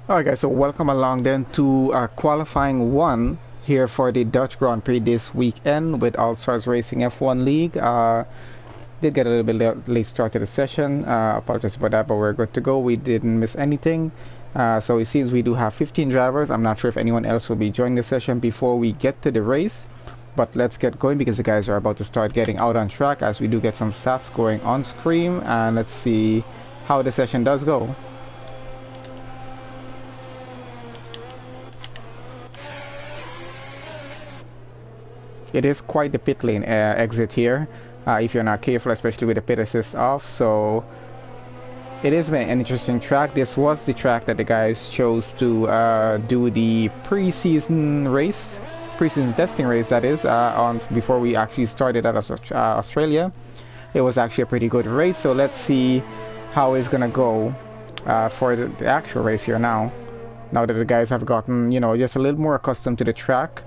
Alright guys, so welcome along then to qualifying one here for the Dutch Grand Prix this weekend with All Stars Racing F1 League. Did get a little bit late start to the session. Apologize about that, but we're good to go. We didn't miss anything. So it seems we do have 15 drivers. I'm not sure if anyone else will be joining the session before we get to the race. But let's get going because the guys are about to start getting out on track as we do get some stats going on screen. And let's see how the session does go. It is quite the pit lane exit here, if you're not careful, especially with the pit assist off. So it is an interesting track. This was the track that the guys chose to do the pre-season race, pre-season testing race, that is, on before we actually started out of Australia. It was actually a pretty good race, so let's see how it's gonna go for the actual race here now that the guys have gotten, you know, just a little more accustomed to the track.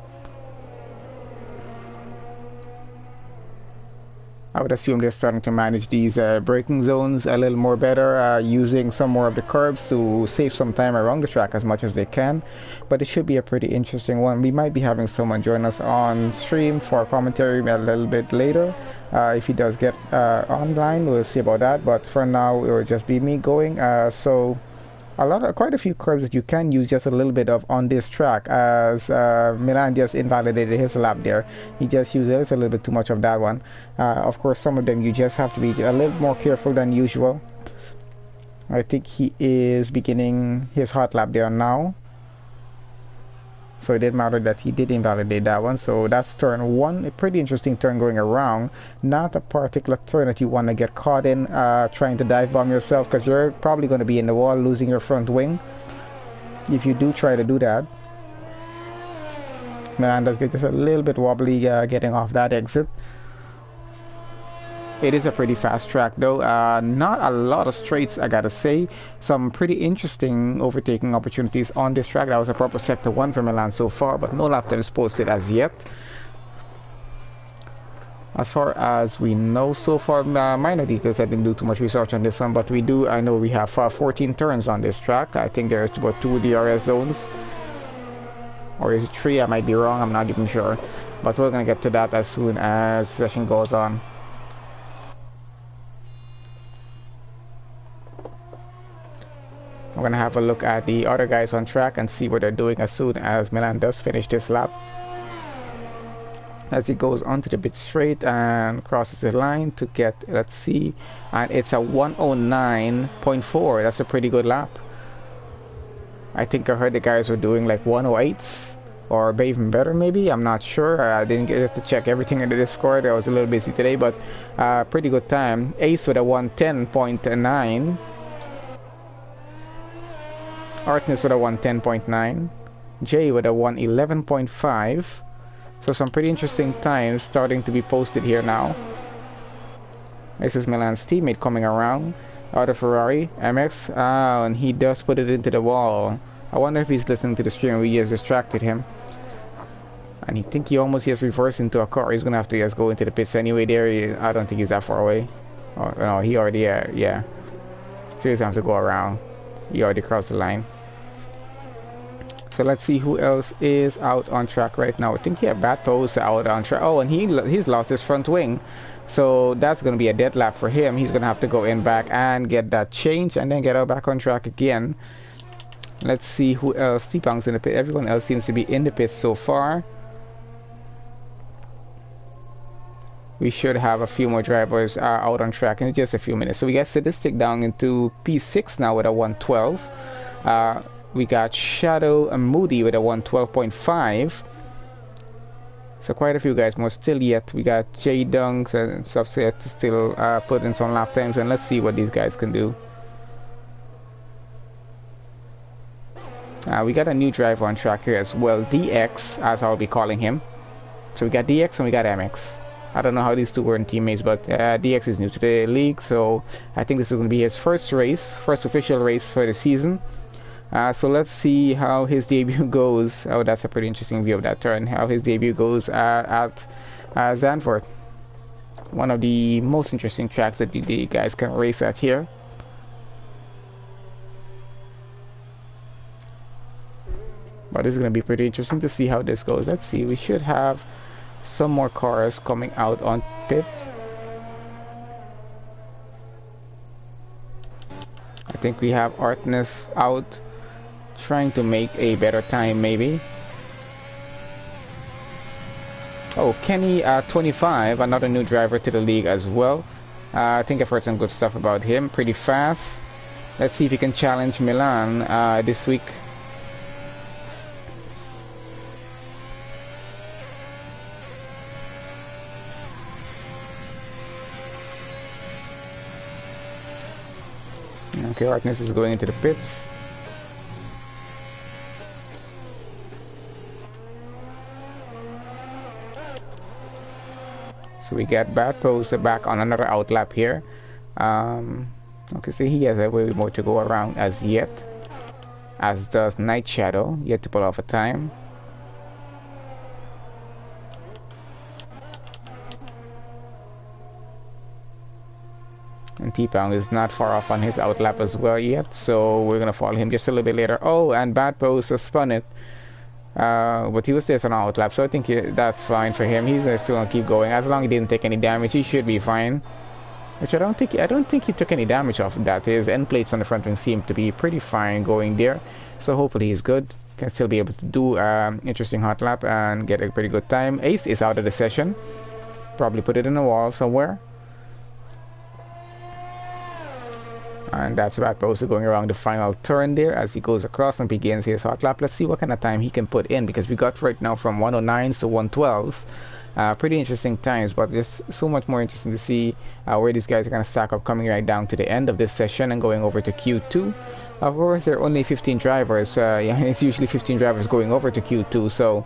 I would assume they're starting to manage these braking zones a little more better, using some more of the curbs to save some time around the track as much as they can. But it should be a pretty interesting one. We might be having someone join us on stream for commentary a little bit later. If he does get online, we'll see about that. But for now, it will just be me going. Quite a few curves that you can use just a little bit of on this track, as Milan just invalidated his lap there. He just used a little bit too much of that one. Of course, some of them you just have to be a little more careful than usual. I think he is beginning his hot lap there now. So it didn't matter that he did invalidate that one. So that's turn one, a pretty interesting turn going around. Not a particular turn that you want to get caught in trying to dive bomb yourself, because you're probably going to be in the wall losing your front wing if you do try to do that. Man, does get just a little bit wobbly getting off that exit. It is a pretty fast track though, not a lot of straights, I gotta say. Some pretty interesting overtaking opportunities on this track. That was a proper sector 1 for Milan so far, but no lap times posted as yet. As far as we know so far, minor details, I didn't do too much research on this one, but I know we have 14 turns on this track. I think there's about 2 DRS zones. Or is it 3? I might be wrong, I'm not even sure. But we're gonna get to that as soon as the session goes on. I'm gonna have a look at the other guys on track and see what they're doing as soon as Milan does finish this lap. As he goes onto the pit straight and crosses the line to get, let's see, and it's a 109.4. That's a pretty good lap. I think I heard the guys were doing like 108s or even better maybe, I'm not sure. I didn't get to check everything in the Discord, I was a little busy today, but pretty good time. Ace with a 110.9. Artness with a 110.9, Jay with a 111.5. So some pretty interesting times starting to be posted here now. This is Milan's teammate coming around out of Ferrari, MX, and he does put it into the wall. I wonder if he's listening to the stream or he has distracted him. And I think he almost just reversed into a car. He's gonna have to just go into the pits anyway there. I don't think he's that far away. Oh, no, he already, yeah. Seriously, have to go around. He already crossed the line. So let's see who else is out on track right now. I think Bato's out on track. Oh, and he's lost his front wing. So that's going to be a dead lap for him. He's going to have to go in back and get that change and then get out back on track again. Let's see who else. T-Pong's in the pit. Everyone else seems to be in the pit so far. We should have a few more drivers out on track in just a few minutes. So we got Sadistic down into P6 now with a 112. We got Shadow and Moody with a 112.5. So quite a few guys more still yet. We got J Dunks and stuff yet to still put in some lap times, and let's see what these guys can do. We got a new driver on track here as well, DX, as I'll be calling him. So we got DX and we got MX. I don't know how these two were in teammates, but DX is new to the league, so I think this is going to be his first official race for the season. So let's see how his debut goes. Oh, that's a pretty interesting view of that turn. How his debut goes at Zandvoort. One of the most interesting tracks that the guys can race at here. But it's going to be pretty interesting to see how this goes. Let's see. We should have some more cars coming out on pit. I think we have Artness out trying to make a better time maybe. Oh, Kenny 25, another new driver to the league as well. I think I've heard some good stuff about him. Pretty fast. Let's see if he can challenge Milan this week. Okay, Artness is going into the pits. So we get Bad Pose back on another outlap here. Okay, so he has a way more to go around as yet. As does Night Shadow, yet to pull off a time. And T-Pound is not far off on his outlap as well yet, so we're gonna follow him just a little bit later. Oh, and Bad Pose spun it. But he was just on outlap, so I think that's fine for him. He's still gonna keep going as long as he didn't take any damage. He should be fine. Which I don't think he took any damage off of that. His end plates on the front wing seem to be pretty fine going there, so hopefully he's good. Can still be able to do interesting hot lap and get a pretty good time. Ace is out of the session. Probably put it in a wall somewhere. And that's Bad Pose going around the final turn there as he goes across and begins his hot lap. Let's see what kind of time he can put in, because we got right now from 109s to 112s. Pretty interesting times, but just so much more interesting to see where these guys are going to stack up coming right down to the end of this session and going over to Q2. Of course, there are only 15 drivers. Yeah, it's usually 15 drivers going over to Q2, so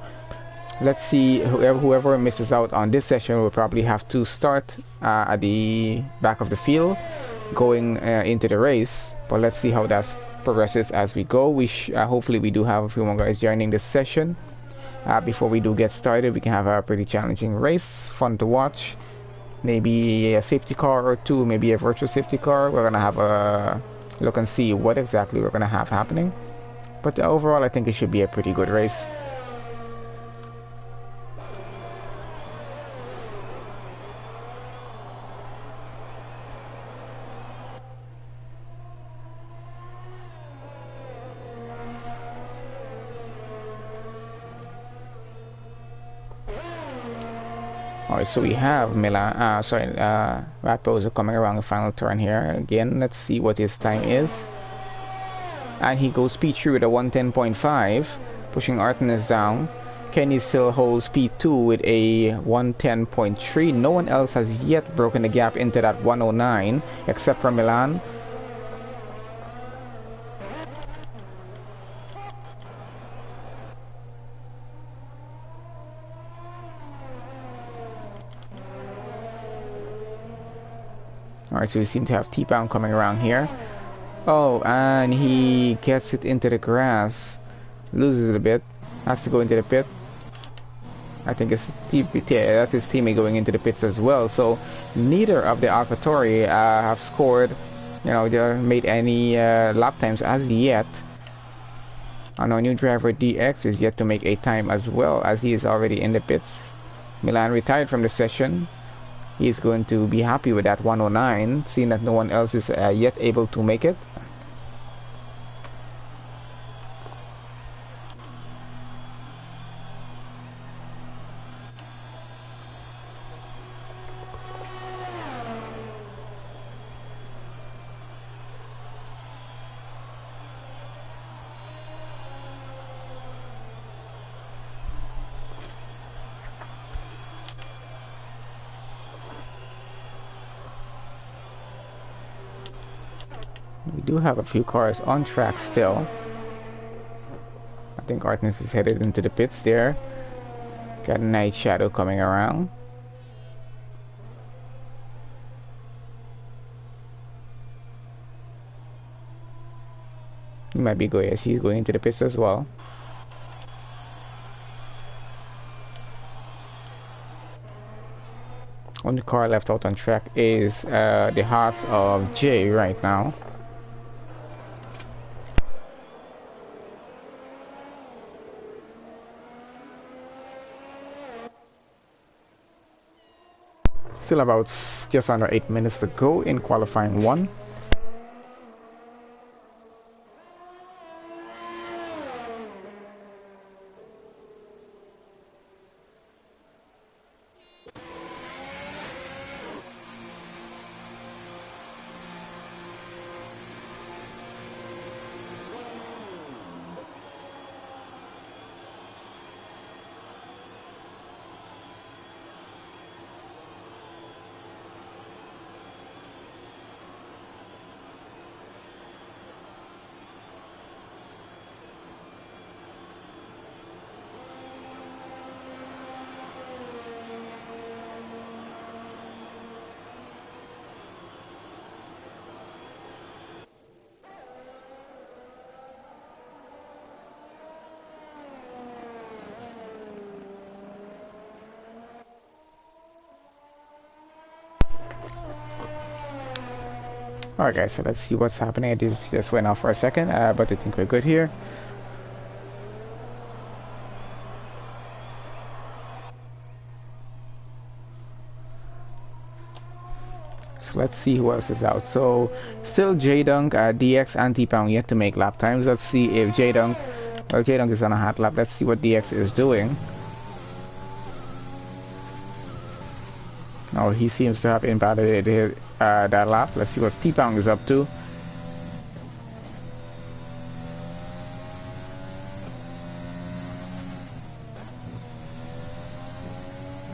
let's see. Whoever misses out on this session will probably have to start at the back of the field going into the race, but let's see how that progresses as we go. Hopefully we do have a few more guys joining this session before we do get started. We can have a pretty challenging race, fun to watch, maybe a safety car or two, maybe a virtual safety car. We're gonna have a look and see what exactly we're gonna have happening, but overall I think it should be a pretty good race. Alright, so we have Ratpose coming around the final turn here. Again, let's see what his time is. And he goes P3 with a 110.5, pushing Artemis down. Kenny still holds P2 with a 110.3. No one else has yet broken the gap into that 109 except for Milan. Alright, so we seem to have T-Pound coming around here. Oh, and he gets it into the grass. Loses it a bit. Has to go into the pit. I think that's his teammate going into the pits as well. So neither of the AlphaTauri have scored, they made any lap times as yet. And our new driver DX is yet to make a time as well, as he is already in the pits. Milan retired from the session. He's going to be happy with that 109, seeing that no one else is yet able to make it. We do have a few cars on track still. I think Artemis is headed into the pits there. Got a Night Shadow coming around. He might be going, yes, he's going into the pits as well. Only car left out on track is the Haas of Jay right now. Still about just under 8 minutes to go in qualifying 1. Alright guys, so let's see what's happening. It just went off for a second, but I think we're good here. So let's see who else is out. So still J-Dunk, DX, and T-Pound yet to make lap times. Let's see if J-Dunk, well, J-Dunk is on a hot lap. Let's see what DX is doing. Oh, he seems to have invalidated that lap. Let's see what T-Pound is up to.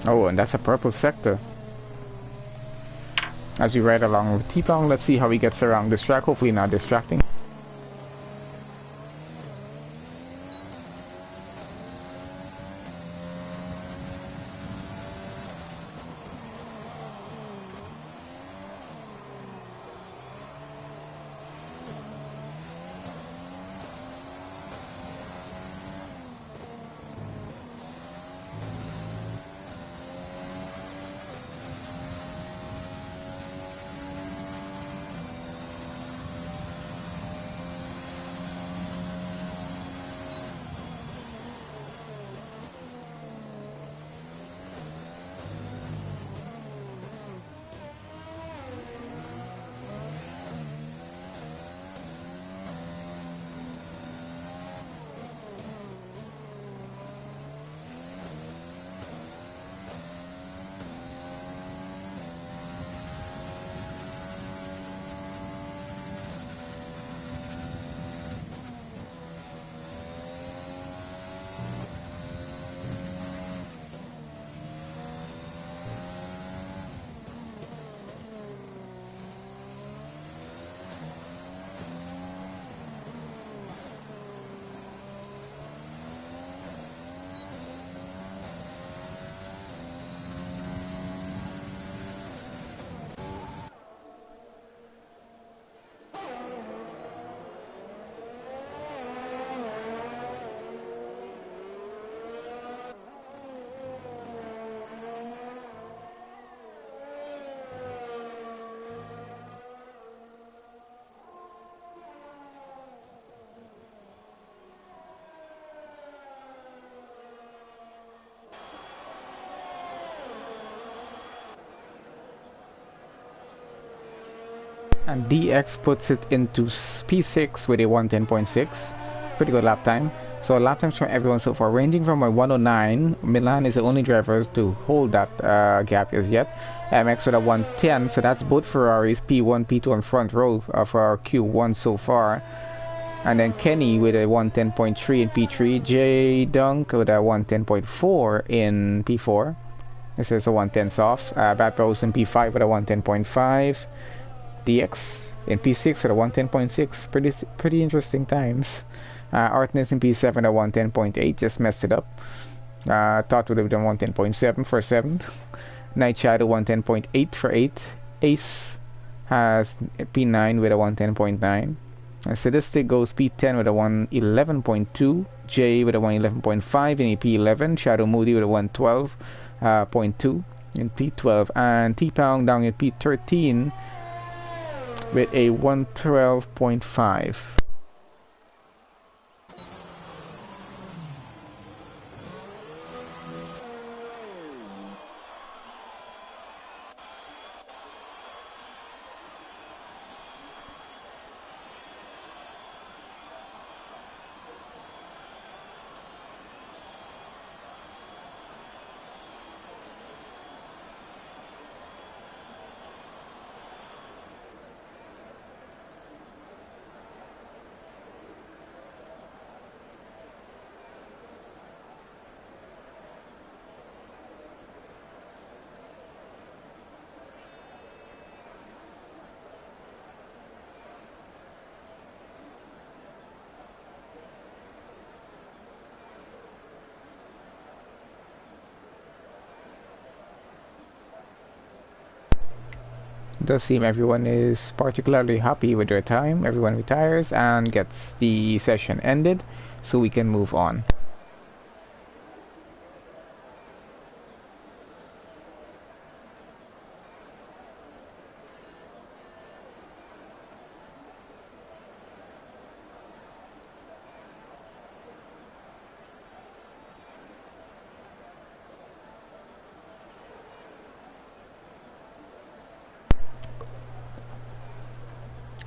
Oh, and that's a purple sector. As we ride along with T-Pound, let's see how he gets around this track. Hopefully not distracting. And DX puts it into P6 with a 110.6. Pretty good lap time. So lap times from everyone so far ranging from a 109. Milan is the only driver to hold that gap as yet. MX with a 110. So that's both Ferraris, P1, P2 and front row for our Q1 so far. And then Kenny with a 110.3 in P3. J Dunk with a 110.4 in P4. This is a 110 soft. Bad Rose in P5 with a 110.5. DX in P6 with a 110.6. Pretty interesting times. Artness in P7 at 110.8. Just messed it up. Thought would have done 110.7 for 7th. Night Shadow 110.8 for 8th. Ace has P9 with a 110.9. Sadistic goes P10 with a 111.2. J with a 111.5 in P11. Shadow Moody with a 112.2 in P12. And T-Pound down at P13 with a 112.5. It does seem everyone is particularly happy with their time. Everyone retires and gets the session ended, so we can move on.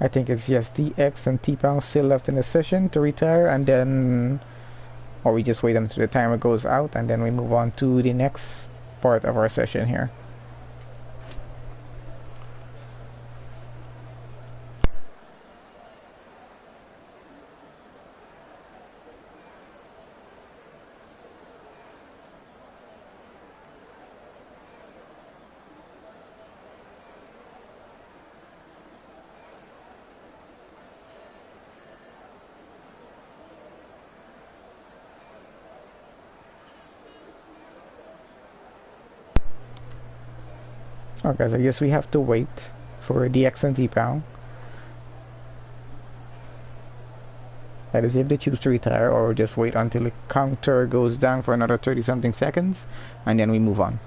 I think it's just DX and T-Pound still left in the session to retire, and then, or we just wait until the timer goes out and then we move on to the next part of our session here. Okay, so I guess we have to wait for DX and T-Pound. That is if they choose to retire, or just wait until the counter goes down for another 30 something seconds and then we move on.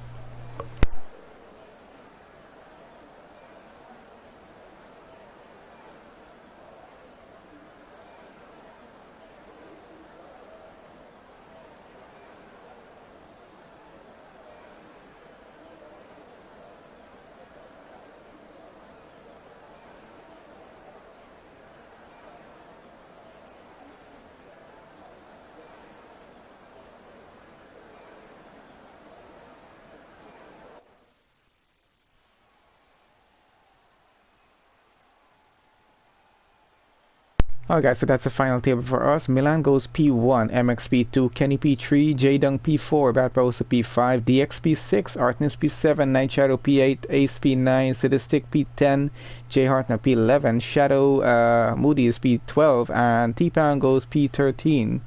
Alright, so that's the final table for us. Milan goes P1, MX P2, Kenny P3, J-Dung P4, Bad Barroso P5, DX P6, Artemis P7, Night Shadow P8, Ace P9, Sadistic P10, J Hartner P11, Shadow Moody is P12, and T-Pound goes P13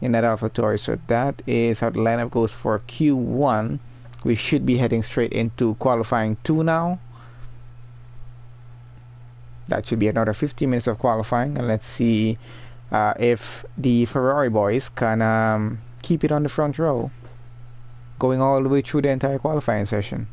in that AlphaTauri. So that is how the lineup goes for Q1. We should be heading straight into qualifying 2 now. That should be another 15 minutes of qualifying, and let's see if the Ferrari boys can keep it on the front row, going all the way through the entire qualifying session.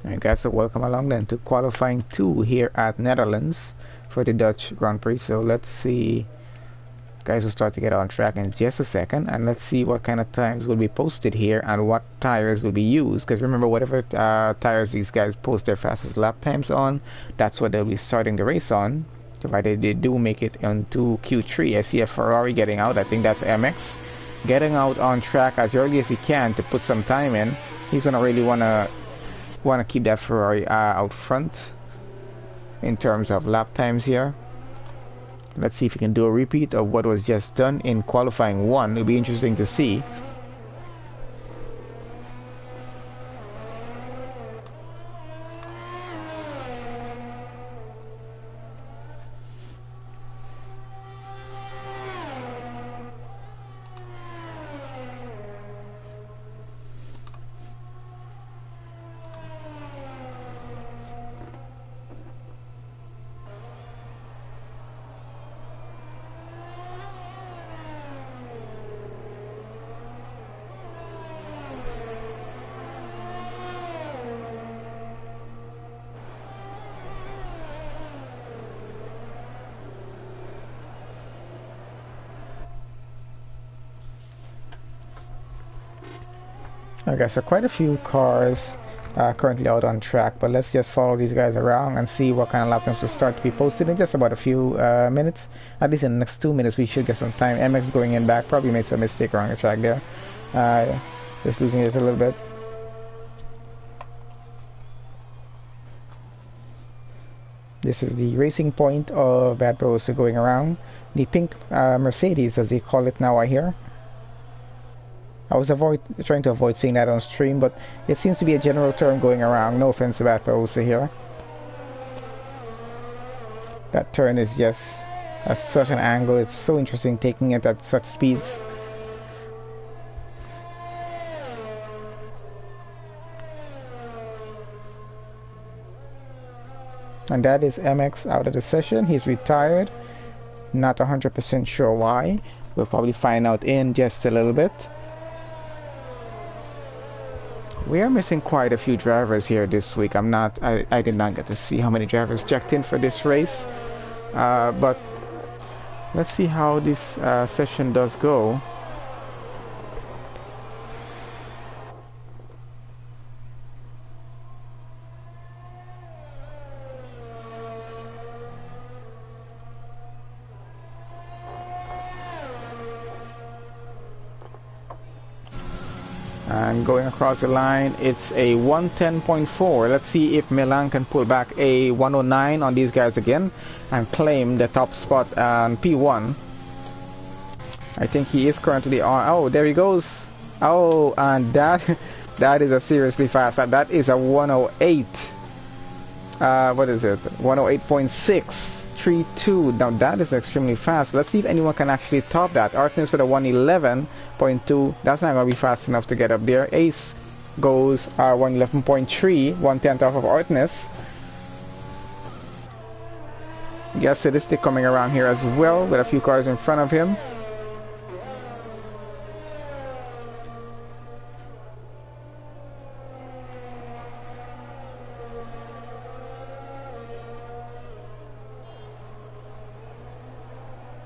Alright guys, so welcome along then to qualifying 2 here at Netherlands for the Dutch Grand Prix. So let's see, guys will start to get on track in just a second, and let's see what kind of times will be posted here and what tires will be used, because remember, whatever tires these guys post their fastest lap times on, that's what they'll be starting the race on, provided they do make it into Q3. I see a Ferrari getting out. I think that's MX getting out on track as early as he can to put some time in. He's gonna really wanna keep that Ferrari out front in terms of lap times here. Let's see if we can do a repeat of what was just done in qualifying 1. It'll be interesting to see. Okay, so quite a few cars currently out on track, but let's just follow these guys around and see what kind of lap times will start to be posted in just about a few minutes. At least in the next 2 minutes we should get some time. MX going in back, probably made some mistake around the track there. Just losing it a little bit. This is the racing point of Bad Barroso going around. The pink Mercedes, as they call it now, I hear. I was trying to avoid saying that on stream, but it seems to be a general term going around. No offense to that Barbosa here. That turn is just at such an angle. It's so interesting taking it at such speeds. And that is MX out of the session. He's retired. Not 100% sure why. We'll probably find out in just a little bit. We are missing quite a few drivers here this week. I did not get to see how many drivers checked in for this race. But let's see how this session does go. And going across the line, it's a 110.4. Let's see if Milan can pull back a 109 on these guys again and claim the top spot on P1. I think he is currently on. Oh, there he goes. Oh, and that is a seriously fast. That is a 108. What is it? 108.632. Now that is extremely fast. Let's see if anyone can actually top that. Artness with a 111.2. That's not going to be fast enough to get up there. Ace goes 111.3, 1/10 off of Artness. Yes, Sadistic coming around here as well with a few cars in front of him.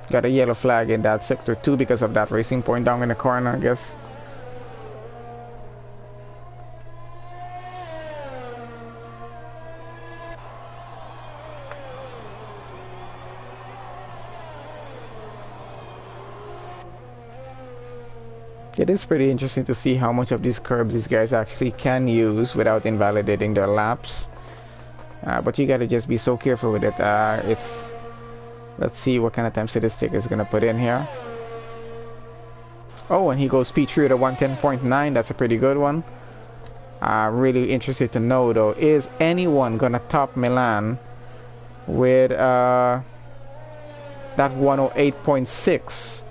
Got a yellow flag in that sector too because of that racing point down in the corner, I guess. It is pretty interesting to see how much of these curbs these guys actually can use without invalidating their laps. But you gotta just be so careful with it. Let's see what kind of time Sadistic is gonna put in here. Oh, and he goes P3 at a 110.9. That's a pretty good one. Really interested to know though, is anyone gonna top Milan with that 108.6?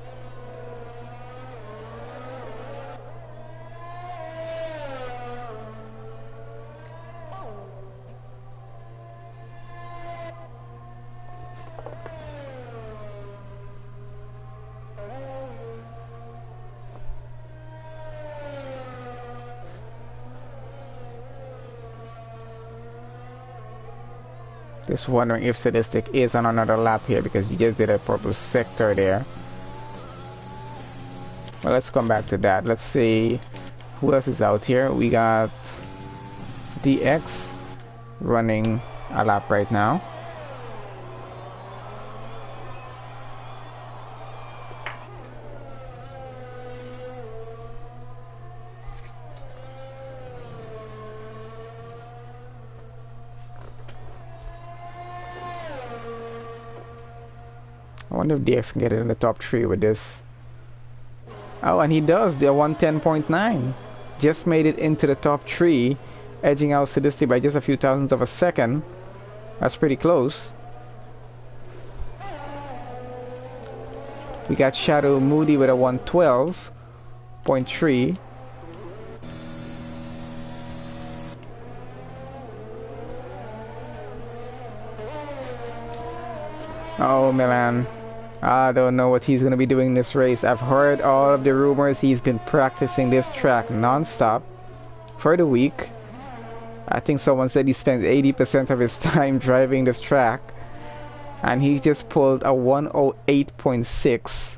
Just wondering if Sadistic is on another lap here because he just did a purple sector there. Well, let's come back to that. Let's see who else is out here. We got DX running a lap right now. I wonder if DX can get it in the top 3 with this. Oh, and he does. They're 110.9. Just made it into the top 3, edging out Sadistic by just a few thousandths of a second. That's pretty close. We got Shadow Moody with a 112.3. Oh, Milan. I don't know what he's going to be doing in this race. I've heard all of the rumors. He's been practicing this track non-stop for the week. I think someone said he spends 80% of his time driving this track. And he just pulled a 108.6.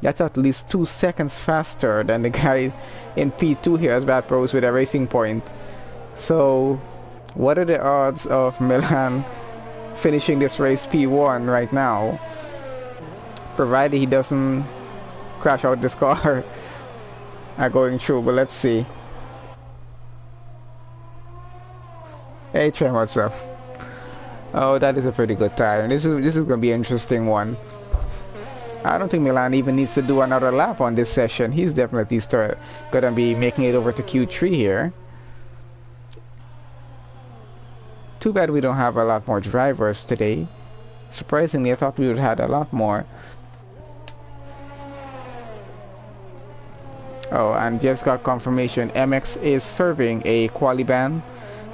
That's at least 2 seconds faster than the guy in P2 here as Bad Pros with a racing point. So, what are the odds of Milan finishing this race P1 right now? Provided he doesn't crash out this car going through, but let's see. Hey Trem, what's up? Oh, that is a pretty good tire. This is gonna be an interesting one. I don't think Milan even needs to do another lap on this session. He's definitely going to be making it over to Q3 here. Too bad we don't have a lot more drivers today. Surprisingly, I thought we would have had a lot more. Oh, and just got confirmation MX is serving a quali ban.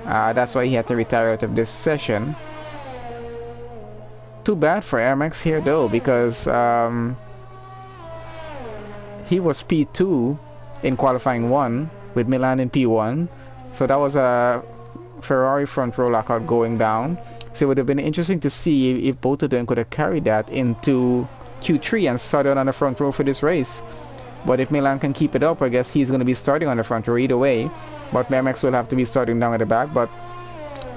That's why he had to retire out of this session. Too bad for MX here though, because he was P2 in qualifying 1 with Milan in P1. So that was a Ferrari front row lockout going down. So it would have been interesting to see if both of them could have carried that into Q3 and started on the front row for this race. But if Milan can keep it up, I guess he's going to be starting on the front row either way. But MX will have to be starting down at the back. But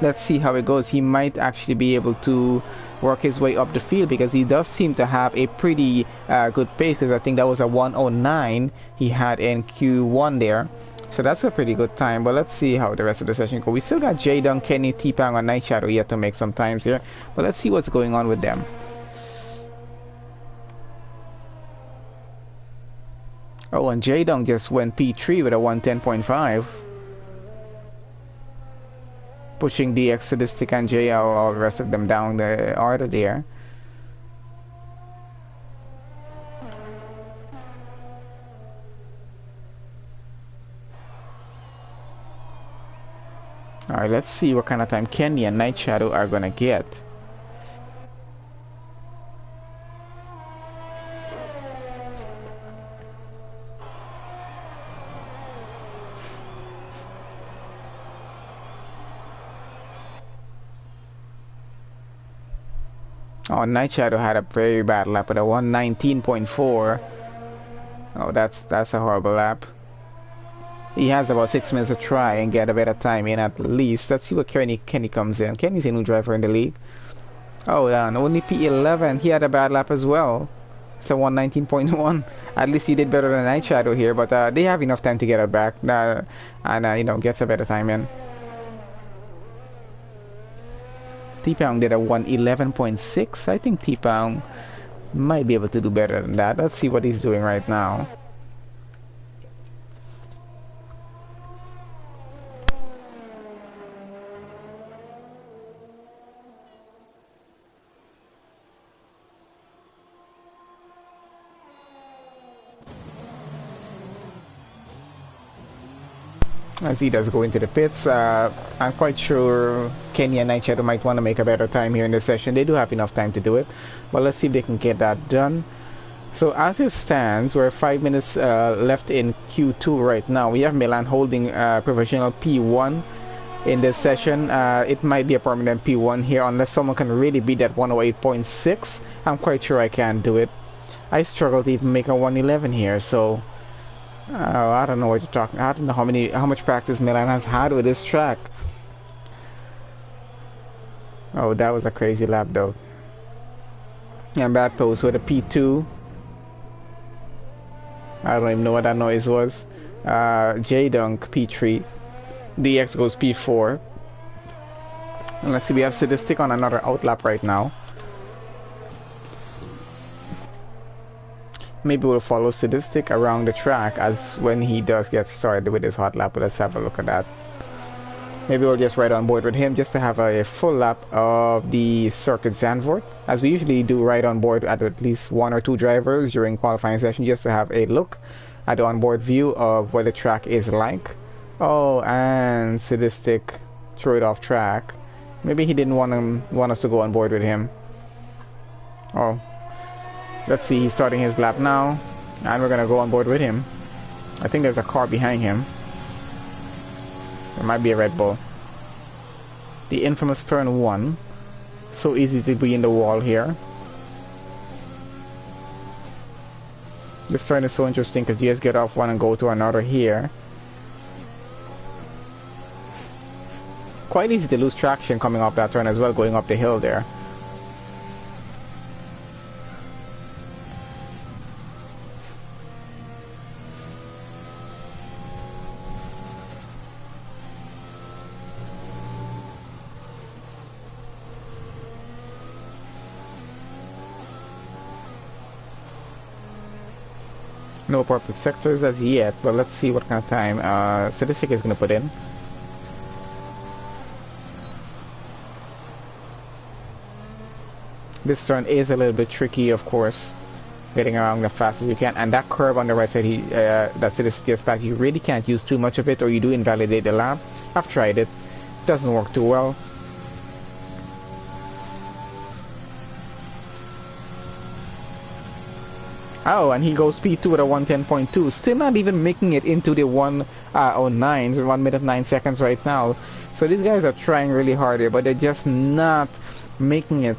let's see how it goes. He might actually be able to work his way up the field because he does seem to have a pretty good pace, because I think that was a 109 he had in Q1 there. So that's a pretty good time. But let's see how the rest of the session goes. We still got Jaydon, Kenny, T-Pang, and Night Shadow yet to make some times here. But let's see what's going on with them. Oh, and Jaydon just went P3 with a 110.5. Pushing DX, Sadistic, and JL, all the rest of them down the order there. Alright, let's see what kind of time Kenny and Night Shadow are gonna get. Oh, Night Shadow had a very bad lap with a 119.4. Oh, that's a horrible lap. He has about 6 minutes to try and get a better time in at least. Let's see what Kenny comes in. Kenny's a new driver in the league. Oh, and only P11. He had a bad lap as well. So 119.1. At least he did better than Night Shadow here, but they have enough time to get it back and you know, gets a better time in. T-Pound did a 111.6. I think T-Pound might be able to do better than that. Let's see what he's doing right now. As he does go into the pits, I'm quite sure Kenny and Night Shadow might want to make a better time here in this session. They do have enough time to do it, but let's see if they can get that done. So as it stands, we're 5 minutes left in Q2 right now. We have Milan holding provisional P1 in this session. It might be a permanent P1 here unless someone can really beat that 108.6. I'm quite sure I can do it. I struggle to even make a 111 here, so I don't know what you're talking. I don't know how much practice Milan has had with this track. Oh, that was a crazy lap though. And bad pose with a P2. I don't even know what that noise was. J-Dunk P3. DX goes P4. And let's see, we have Sadistic on another outlap right now. Maybe we'll follow Sadistic around the track as when he does get started with his hot lap. Let's have a look at that. Maybe we'll just ride on board with him just to have a full lap of the Circuit Zandvoort, as we usually do, ride on board at least 1 or 2 drivers during qualifying session just to have a look at the onboard view of what the track is like. Oh, and Sadistic threw it off track. Maybe he didn't want us to go on board with him. Oh. Let's see, he's starting his lap now, and we're gonna go on board with him. I think there's a car behind him. There might be a Red Bull. The infamous turn 1. So easy to be in the wall here. This turn is so interesting because you just get off one and go to another here. Quite easy to lose traction coming off that turn as well, going up the hill there. No purple sectors as yet, but let's see what kind of time Statistic is going to put in. This turn is a little bit tricky, of course, getting around as fast as you can. And that curve on the right side, that Statistic just passed, you really can't use too much of it or you do invalidate the lap. I've tried it. Doesn't work too well. Oh, and he goes P2 at a 110.2. Still not even making it into the 1:09s, 1 minute 9 seconds right now. So these guys are trying really hard here, but they're just not making it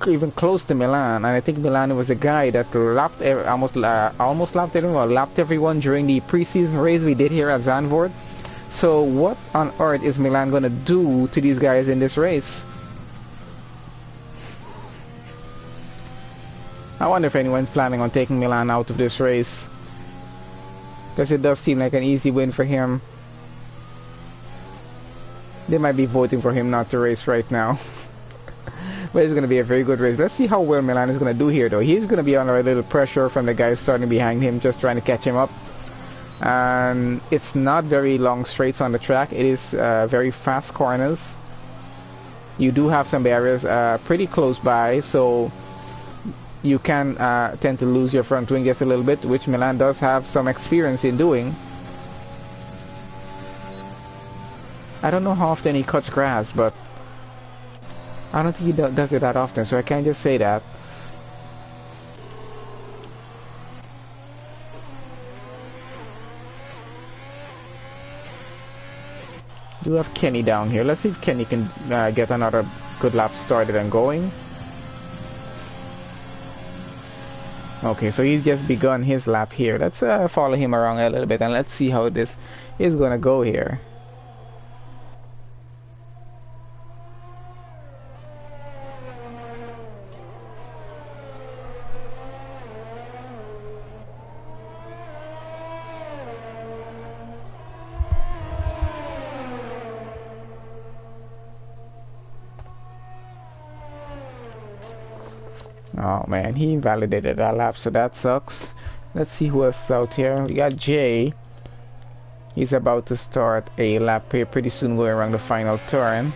even close to Milan. And I think Milan was the guy that lapped almost lapped everyone, lapped everyone during the preseason race we did here at Zandvoort. So what on earth is Milan gonna do to these guys in this race? I wonder if anyone's planning on taking Milan out of this race, because it does seem like an easy win for him. They might be voting for him not to race right now. But it's going to be a very good race. Let's see how well Milan is going to do here, though. He's going to be under a little pressure from the guys starting behind him, just trying to catch him up. And it's not very long straights on the track. It is very fast corners. You do have some barriers pretty close by, so you can tend to lose your front wing just a little bit, which Milan does have some experience in doing. I don't know how often he cuts grass, but I don't think he does it that often, so I can't just say that. Do have Kenny down here. Let's see if Kenny can get another good lap started and going. Okay, so he's just begun his lap here. Let's follow him around a little bit and let's see how this is gonna go here. Oh man, he invalidated that lap, so that sucks. Let's see who else is out here. We got Jay. He's about to start a lap here pretty soon, going around the final turn.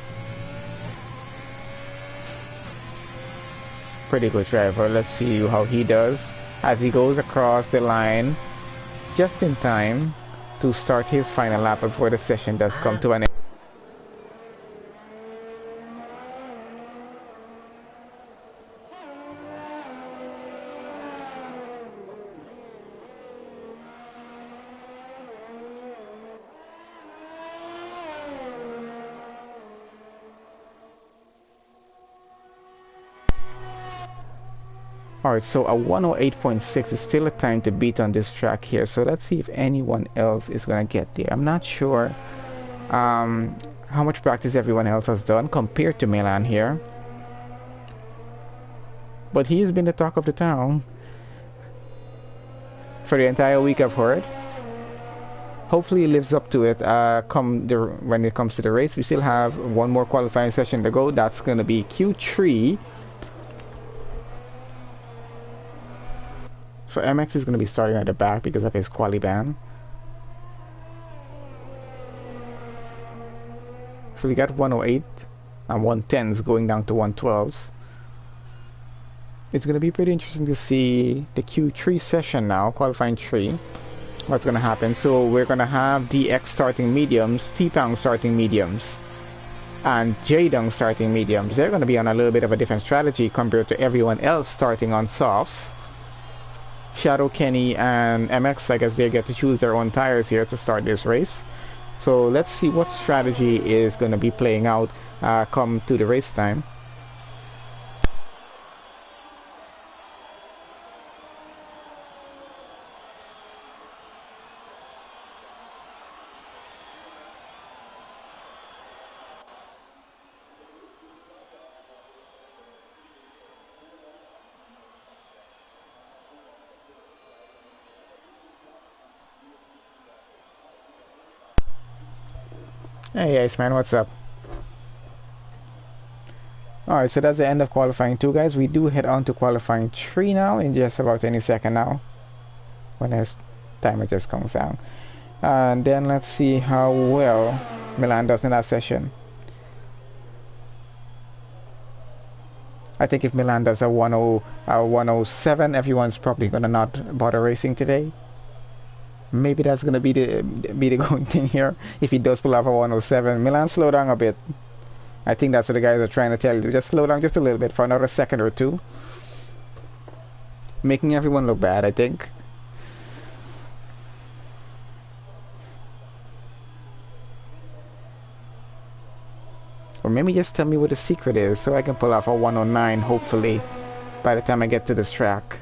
Pretty good driver. Let's see how he does as he goes across the line just in time to start his final lap before the session does come to an end. Alright, so a 108.6 is still a time to beat on this track here. So let's see if anyone else is going to get there. I'm not sure how much practice everyone else has done compared to Milan here. But he has been the talk of the town for the entire week, I've heard. Hopefully he lives up to it when it comes to the race. We still have one more qualifying session to go. That's going to be Q3. So MX is going to be starting at the back because of his quali ban. So we got 108 and 110s going down to 112s. It's going to be pretty interesting to see the Q3 session now, qualifying 3. What's going to happen? So we're going to have DX starting mediums, T-Pang starting mediums, and J-Dung starting mediums. They're going to be on a little bit of a different strategy compared to everyone else starting on softs. Shadow, Kenny, and MX, I guess they get to choose their own tires here to start this race. So let's see what strategy is going to be playing out come to the race time. Hey Iceman, what's up? Alright, so that's the end of qualifying 2, guys. We do head on to qualifying 3 now in just about any second now. when his timer just comes down. And then let's see how well Milan does in that session. I think if Milan does a 107, everyone's probably gonna not bother racing today. Maybe that's gonna be the going thing here. If he does pull off a 107, Milan, slow down a bit. I think that's what the guys are trying to tell you. Just slow down just a little bit for another second or two. Making everyone look bad, I think. Or maybe just tell me what the secret is so I can pull off a 109, hopefully, by the time I get to this track.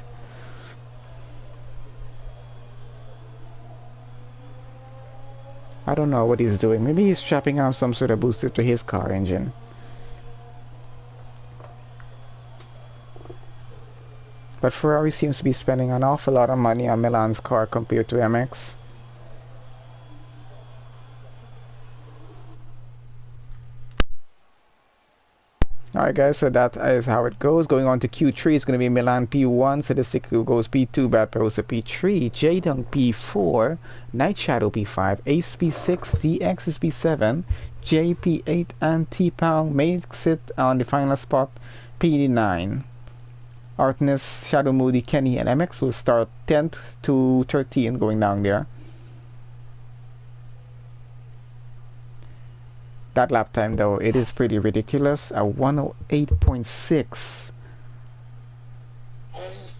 I don't know what he's doing. Maybe he's strapping on some sort of booster to his car engine. But Ferrari seems to be spending an awful lot of money on Milan's car compared to MX. Alright guys, so that is how it goes. Going on to Q3 is going to be Milan P1, Sadistic goes P2, Bad Perosa P3, J-Dunk P4, Night Shadow P5, Ace P6, DX is P7, J P8, and T-Pound makes it on the final spot, P9. Artness, Shadow Moody, Kenny, and MX will start 10th to 13 going down there. That lap time though, it is pretty ridiculous, a 108.6.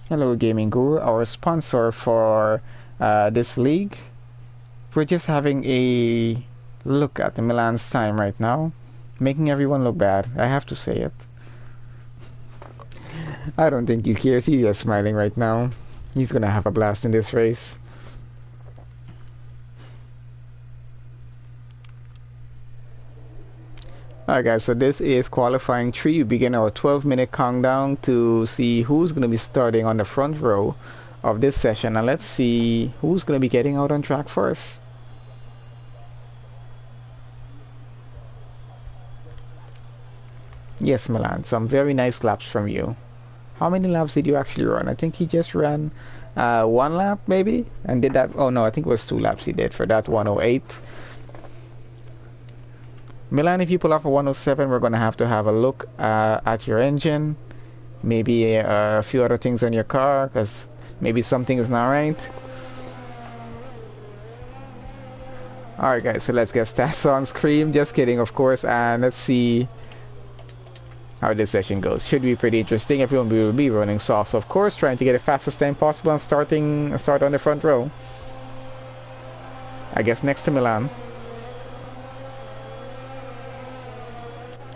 Hello Gaming Guru, our sponsor for this league. We're just having a look at the Milan's time right now, making everyone look bad, I have to say it. I don't think he cares, he's just smiling right now. He's gonna have a blast in this race. Alright guys, so this is qualifying 3. We begin our 12-minute countdown to see who's going to be starting on the front row of this session. And let's see who's going to be getting out on track first. Yes, Milan, some very nice laps from you. How many laps did you actually run? I think he just ran 1 lap maybe? And did that? Oh no, I think it was 2 laps he did for that 108. Milan, if you pull off a 107, we're going to have a look at your engine, maybe a few other things on your car, because maybe something is not right. Alright guys, so let's get stats on screen. Just kidding, of course, and let's see how this session goes. Should be pretty interesting. Everyone will be running softs, of course, trying to get the fastest time possible and start on the front row. I guess next to Milan.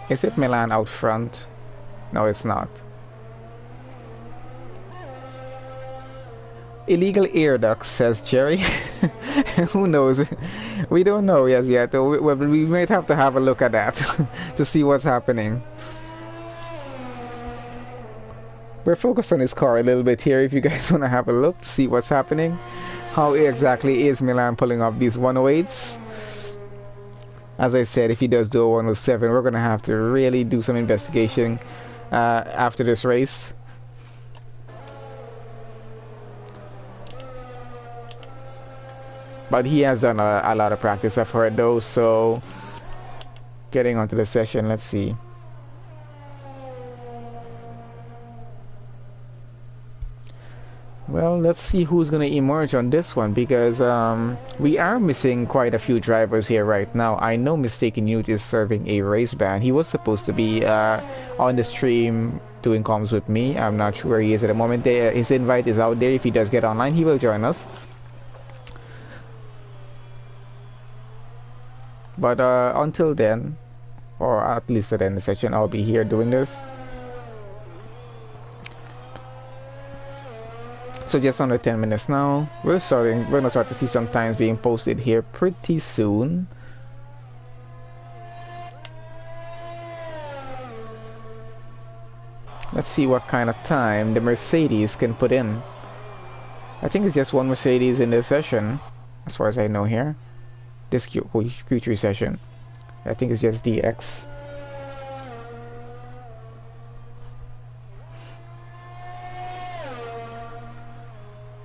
Is it Milan out front? No, it's not. Illegal air ducts, says Jerry. Who knows? We don't know as yet. We might have to have a look at that to see what's happening. We're focused on his car a little bit here. If you guys want to have a look to see what's happening, how exactly is Milan pulling off these 108s? As I said, if he does do a 107, we're going to have to really do some investigation after this race. But he has done a lot of practice, I've heard though, so getting onto the session, let's see. Well, let's see who's going to emerge on this one, because we are missing quite a few drivers here right now. I know Mistaken Youth is serving a race ban. He was supposed to be on the stream doing comms with me. I'm not sure where he is at the moment. His invite is out there. If he does get online, he will join us. But until then, or at least at the end of the session, I'll be here doing this. So just under 10 minutes now. We're gonna start to see some times being posted here pretty soon. Let's see what kind of time the Mercedes can put in. I think it's just one Mercedes in this session, as far as I know here. This Q3 session. I think it's just DX.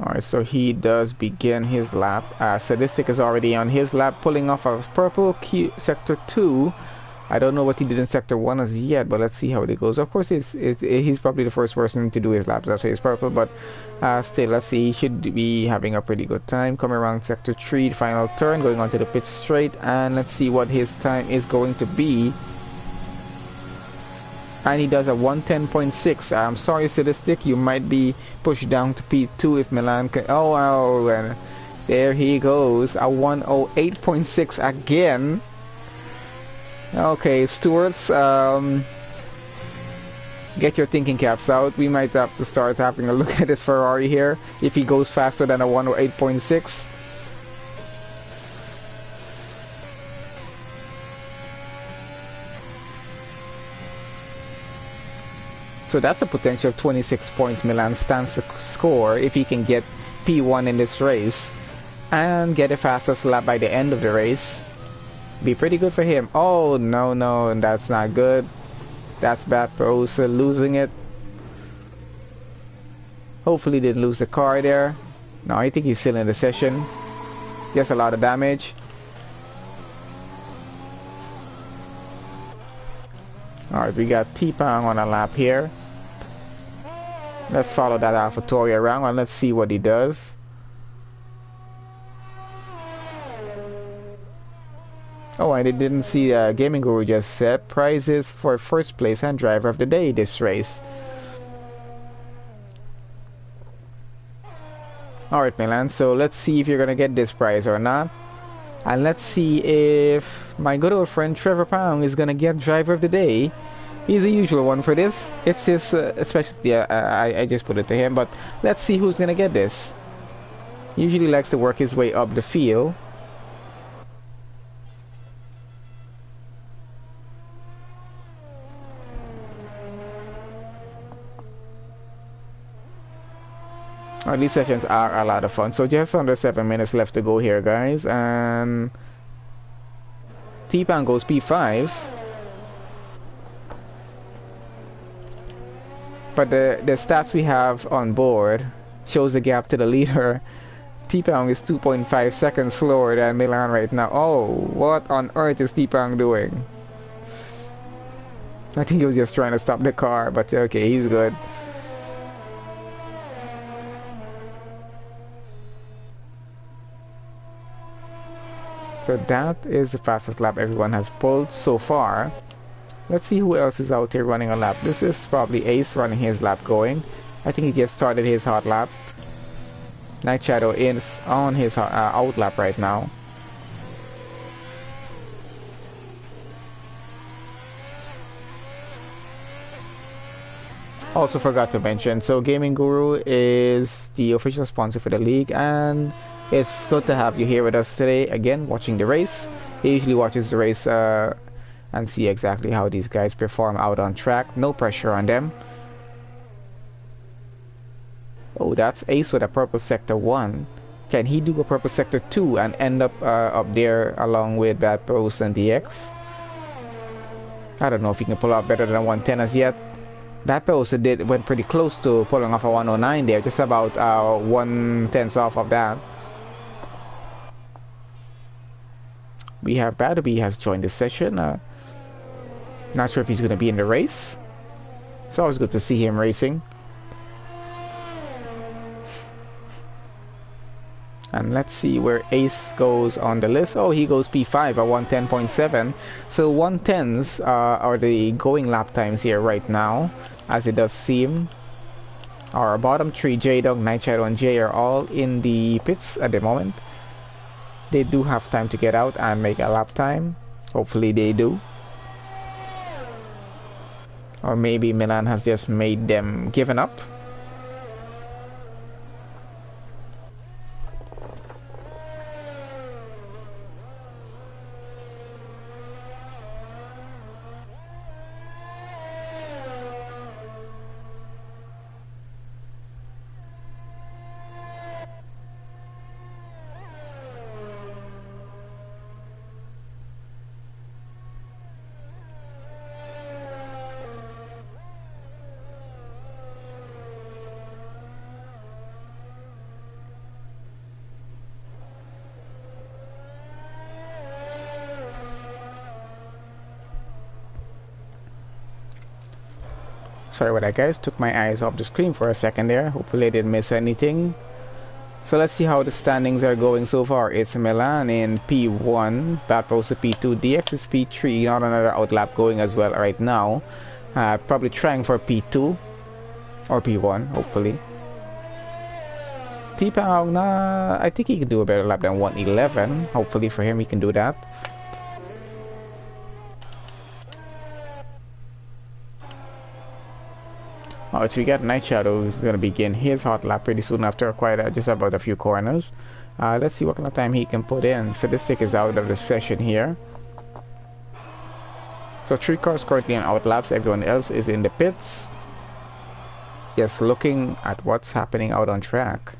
Alright, so he does begin his lap. Sadistic is already on his lap, pulling off of purple sector 2. I don't know what he did in sector 1 as yet, but let's see how it goes. Of course, he's probably the first person to do his laps. That's why he's purple, but still, let's see. He should be having a pretty good time. Coming around sector 3, final turn, going on to the pit straight, and let's see what his time is going to be. And he does a 110.6. I'm sorry, Sadistic, you might be pushed down to P2 if Milan can. Oh, and there he goes. A 108.6 again. Okay, stewards, get your thinking caps out. We might have to start having a look at this Ferrari here if he goes faster than a 108.6. So that's a potential 26 points Milan stands to score if he can get P1 in this race and get a fastest lap by the end of the race. Be pretty good for him. Oh, no, that's not good. That's bad for Osa losing it. Hopefully didn't lose the car there. No, I think he's still in the session. Just a lot of damage. Alright, we got T-Pang on a lap here. Let's follow that AlphaTauri around and let's see what he does. Oh, and I didn't see Gaming Guru just said prizes for first place and driver of the day this race. Alright, Milan, so let's see if you're gonna get this prize or not. And let's see if my good old friend Trevor Pound is gonna get driver of the day. He's a usual one for this. It's his specialty. I just put it to him, but let's see who's gonna get this. He usually likes to work his way up the field. These sessions are a lot of fun. So just under 7 minutes left to go here, guys. And T-Pan goes P5. But the stats we have on board shows the gap to the leader. T-Pan is 2.5 seconds slower than Milan right now. Oh, what on earth is T-Pan doing? I think he was just trying to stop the car, but okay, he's good. So that is the fastest lap everyone has pulled so far. Let's see who else is out here running a lap. This is probably Ace running his lap going. I think he just started his hot lap. Night Shadow is on his out lap right now. Also forgot to mention, so Gaming Guru is the official sponsor for the league, and it's good to have you here with us today again watching the race. He usually watches the race and see exactly how these guys perform out on track. No pressure on them. Oh, that's Ace with a purple sector 1. Can he do a purple sector 2 and end up up there along with Bad Pros and DX? I don't know if he can pull out better than a 110 as yet. That post went pretty close to pulling off a 109 there, just about 1/10 off of that. We have Badby has joined the session. Not sure if he's going to be in the race. It's always good to see him racing. And let's see where Ace goes on the list. Oh, he goes P5 at 110.7. So 110s are the going lap times here right now, as it does seem. Our bottom three, J-Dog, Night Shadow, and Jay, are all in the pits at the moment. They do have time to get out and make a lap time. Hopefully they do. Or maybe Milan has just made them given up. Sorry about that, guys. Took my eyes off the screen for a second there. Hopefully I didn't miss anything. So let's see how the standings are going so far. It's Milan in P1, Bad Pros to P2, DX is P3, not another outlap going as well right now. Probably trying for P2 or P1, hopefully. T-Pow, nah, I think he can do a better lap than 111. Hopefully for him he can do that. Alright, so we got Night Shadow who's going to begin his hot lap pretty soon after just about a few corners. Let's see what kind of time he can put in. Sadistic is out of the session here. So 3 cars currently on outlaps, everyone else is in the pits. Just looking at what's happening out on track.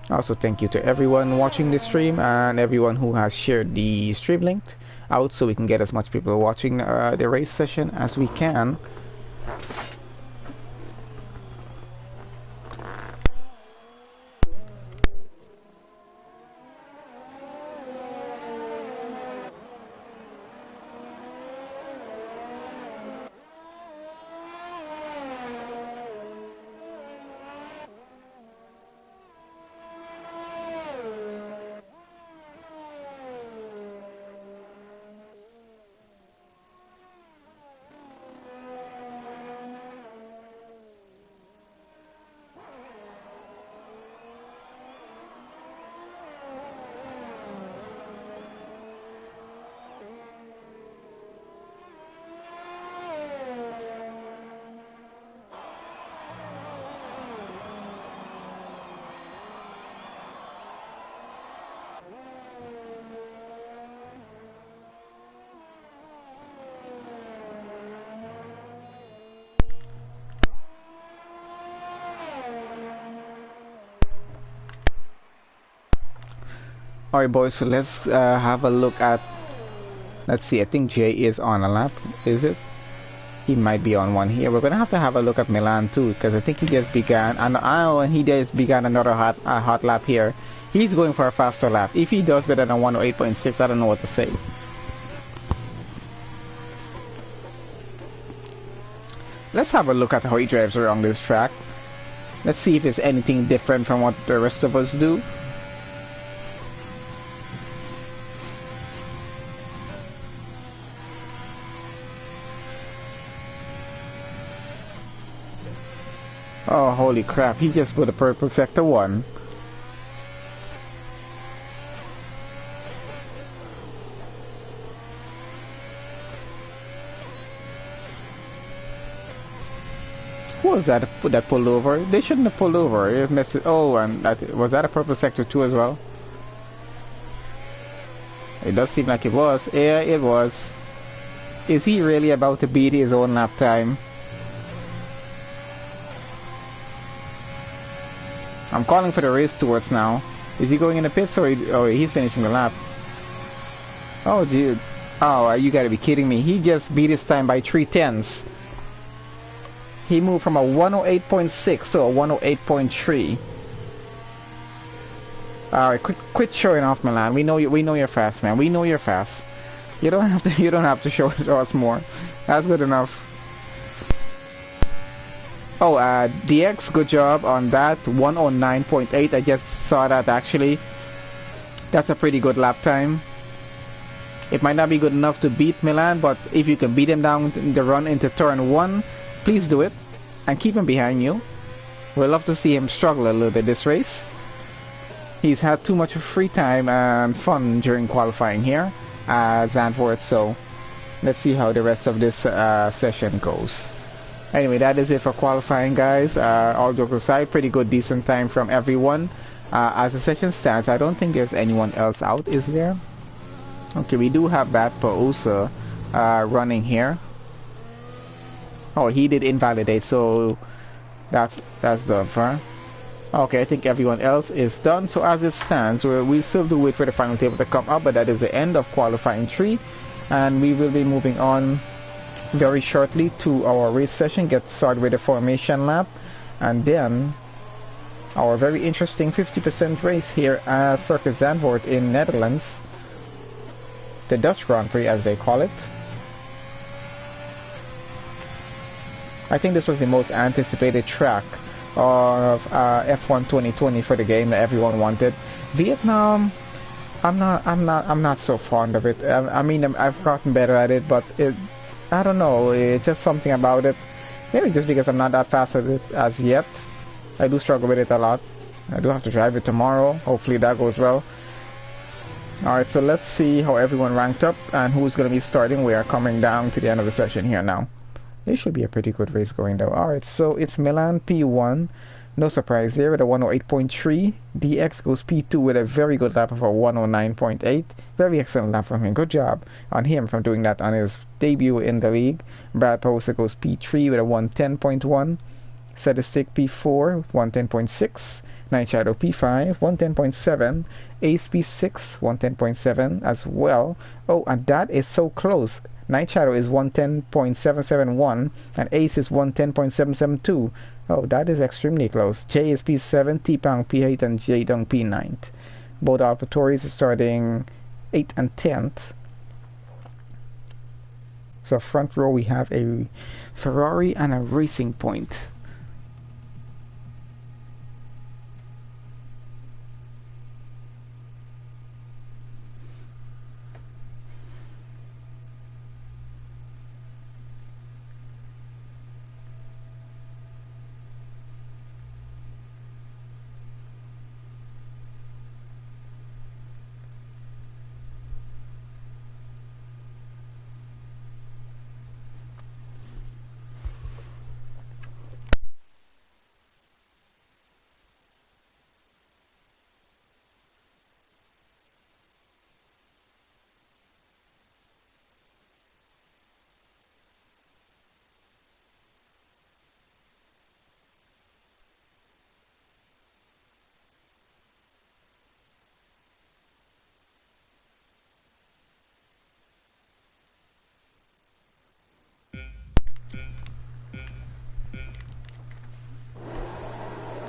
Also, thank you to everyone watching this stream and everyone who has shared the stream link out so we can get as much people watching the race session as we can. Alright boys, so let's have a look at, let's see, I think Jay is on a lap, is it? He might be on one here. We're gonna have a look at Milan too, because I think he just began, and he just began another hot lap here. He's going for a faster lap. If he does better than 108.6, I don't know what to say. Let's have a look at how he drives around this track. Let's see if it's anything different from what the rest of us do. Oh, holy crap, he just put a purple sector 1. Who was that that pulled over? They shouldn't have pulled over. It messed it. Oh, and was that a purple sector 2 as well? It does seem like it was. Yeah, it was. Is he really about to beat his own lap time? I'm calling for the race towards now. Is he going in the pits or he's finishing the lap? Oh, dude. Oh, you gotta be kidding me. He just beat his time by 3/10. He moved from a 108.6 to a 108.3. Alright, quit showing off, Milan. We know you're fast, man. We know you're fast. You don't have to show it to us more. That's good enough. Oh, DX, good job on that. 109.8. I just saw that actually. That's a pretty good lap time. It might not be good enough to beat Milan, but if you can beat him down in the run into turn 1, please do it. And keep him behind you. We'd love to see him struggle a little bit this race. He's had too much free time and fun during qualifying here at Zandvoort, so let's see how the rest of this session goes. Anyway, that is it for qualifying, guys. All jokes aside, pretty good, decent time from everyone. As the session stands, I don't think there's anyone else out, is there? Okay, we do have Bat Pausa running here. Oh, he did invalidate, so that's done for. Okay, I think everyone else is done. So as it stands, we still do wait for the final table to come up, but that is the end of qualifying 3, and we will be moving on very shortly to our race session. Get started with the formation lap, and then our very interesting 50% race here at Circuit Zandvoort in Netherlands. the Dutch Grand Prix as they call it. I think this was the most anticipated track of F1 2020 for the game that everyone wanted. Vietnam, I'm not so fond of it. I mean, I've gotten better at it, but I don't know. It's just something about it. Maybe just because I'm not that fast at it as yet. I do struggle with it a lot. I do have to drive it tomorrow. Hopefully that goes well. Alright, so let's see how everyone ranked up and who's going to be starting. We are coming down to the end of the session here now. This should be a pretty good race going down. Alright, so it's Milan P1. No surprise there with a 108.3. DX goes P2 with a very good lap of a 109.8. Very excellent lap from him. Good job on him from doing that on his debut in the league. Brad Poster goes P3 with a 110.1. Statistic P4, 110.6. Night Shadow P5, 110.7. Ace P6, 110.7 as well. Oh, and that is so close. Night Shadow is 110.771 and Ace is 110.772. Oh, that is extremely close. J is P7, T-Pang P8 and J-Dung P9. Both AlphaTauris are starting 8th and 10th. So front row we have a Ferrari and a Racing Point.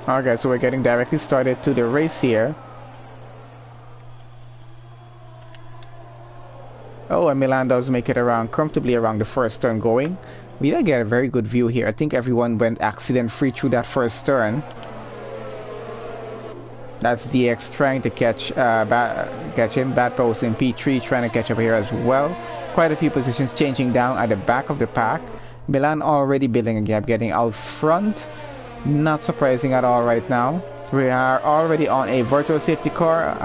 Okay, so we're getting directly started to the race here. Oh, and Milan does make it around comfortably around the first turn going. We did get a very good view here. I think everyone went accident-free through that first turn. That's DX trying to catch him. Bad Post in P3 trying to catch up here as well. Quite a few positions changing down at the back of the pack. Milan already building a gap, getting out front. Not surprising at all right now. We are already on a virtual safety car,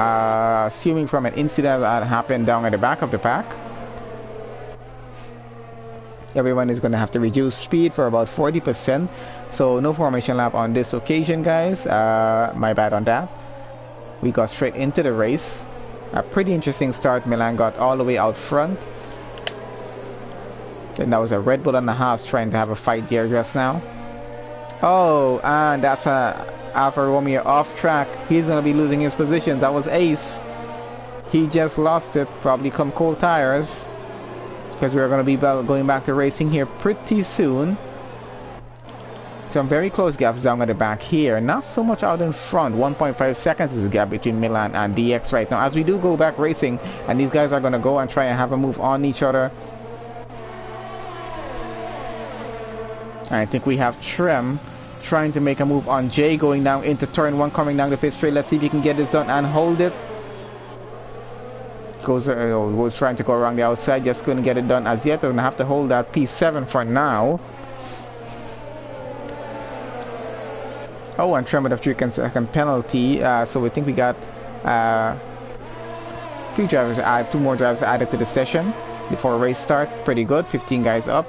assuming from an incident that happened down at the back of the pack. Everyone is going to have to reduce speed for about 40%. So no formation lap on this occasion, guys. My bad on that. We got straight into the race. A pretty interesting start. Milan got all the way out front. Then that was a Red Bull and a half trying to have a fight there just now. Oh, and that's a Alfa Romeo off track. He's going to be losing his position. That was Ace. He just lost it. Probably come cold tires. Because we're going to be going back to racing here pretty soon. Some very close gaps down at the back here. Not so much out in front. 1.5 seconds is the gap between Milan and DX right now. As we do go back racing. And these guys are going to go and try and have a move on each other. I think we have Trem trying to make a move on Jay, going down into turn 1, coming down the pit straight. Let's see if he can get this done and hold it. Was trying to go around the outside, just couldn't get it done as yet. We're going to have to hold that P7 for now. Oh, and Trem with a 3-second penalty. So we think we got few drivers added, 2 more drivers added to the session before race start. Pretty good, 15 guys up.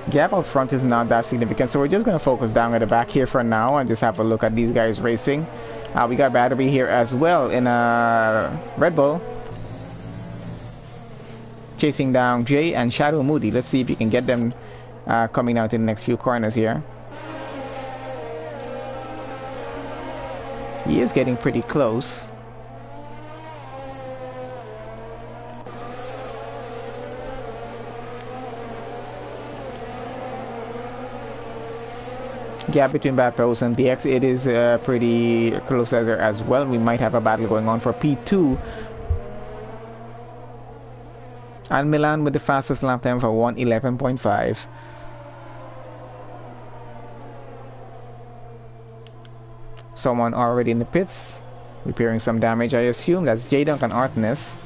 Gap out front is not that significant, so we're just going to focus down at the back here for now and just have a look at these guys racing. We got Battery here as well in a Red Bull, chasing down Jay and Shadow Moody. Let's see if you can get them coming out in the next few corners here. He is getting pretty close. gap between Batpros and DX, it is pretty close as well. We might have a battle going on for P2. And Milan with the fastest lap time for 1:11.5. Someone already in the pits, repairing some damage, I assume. That's J-Dunk and Artemis.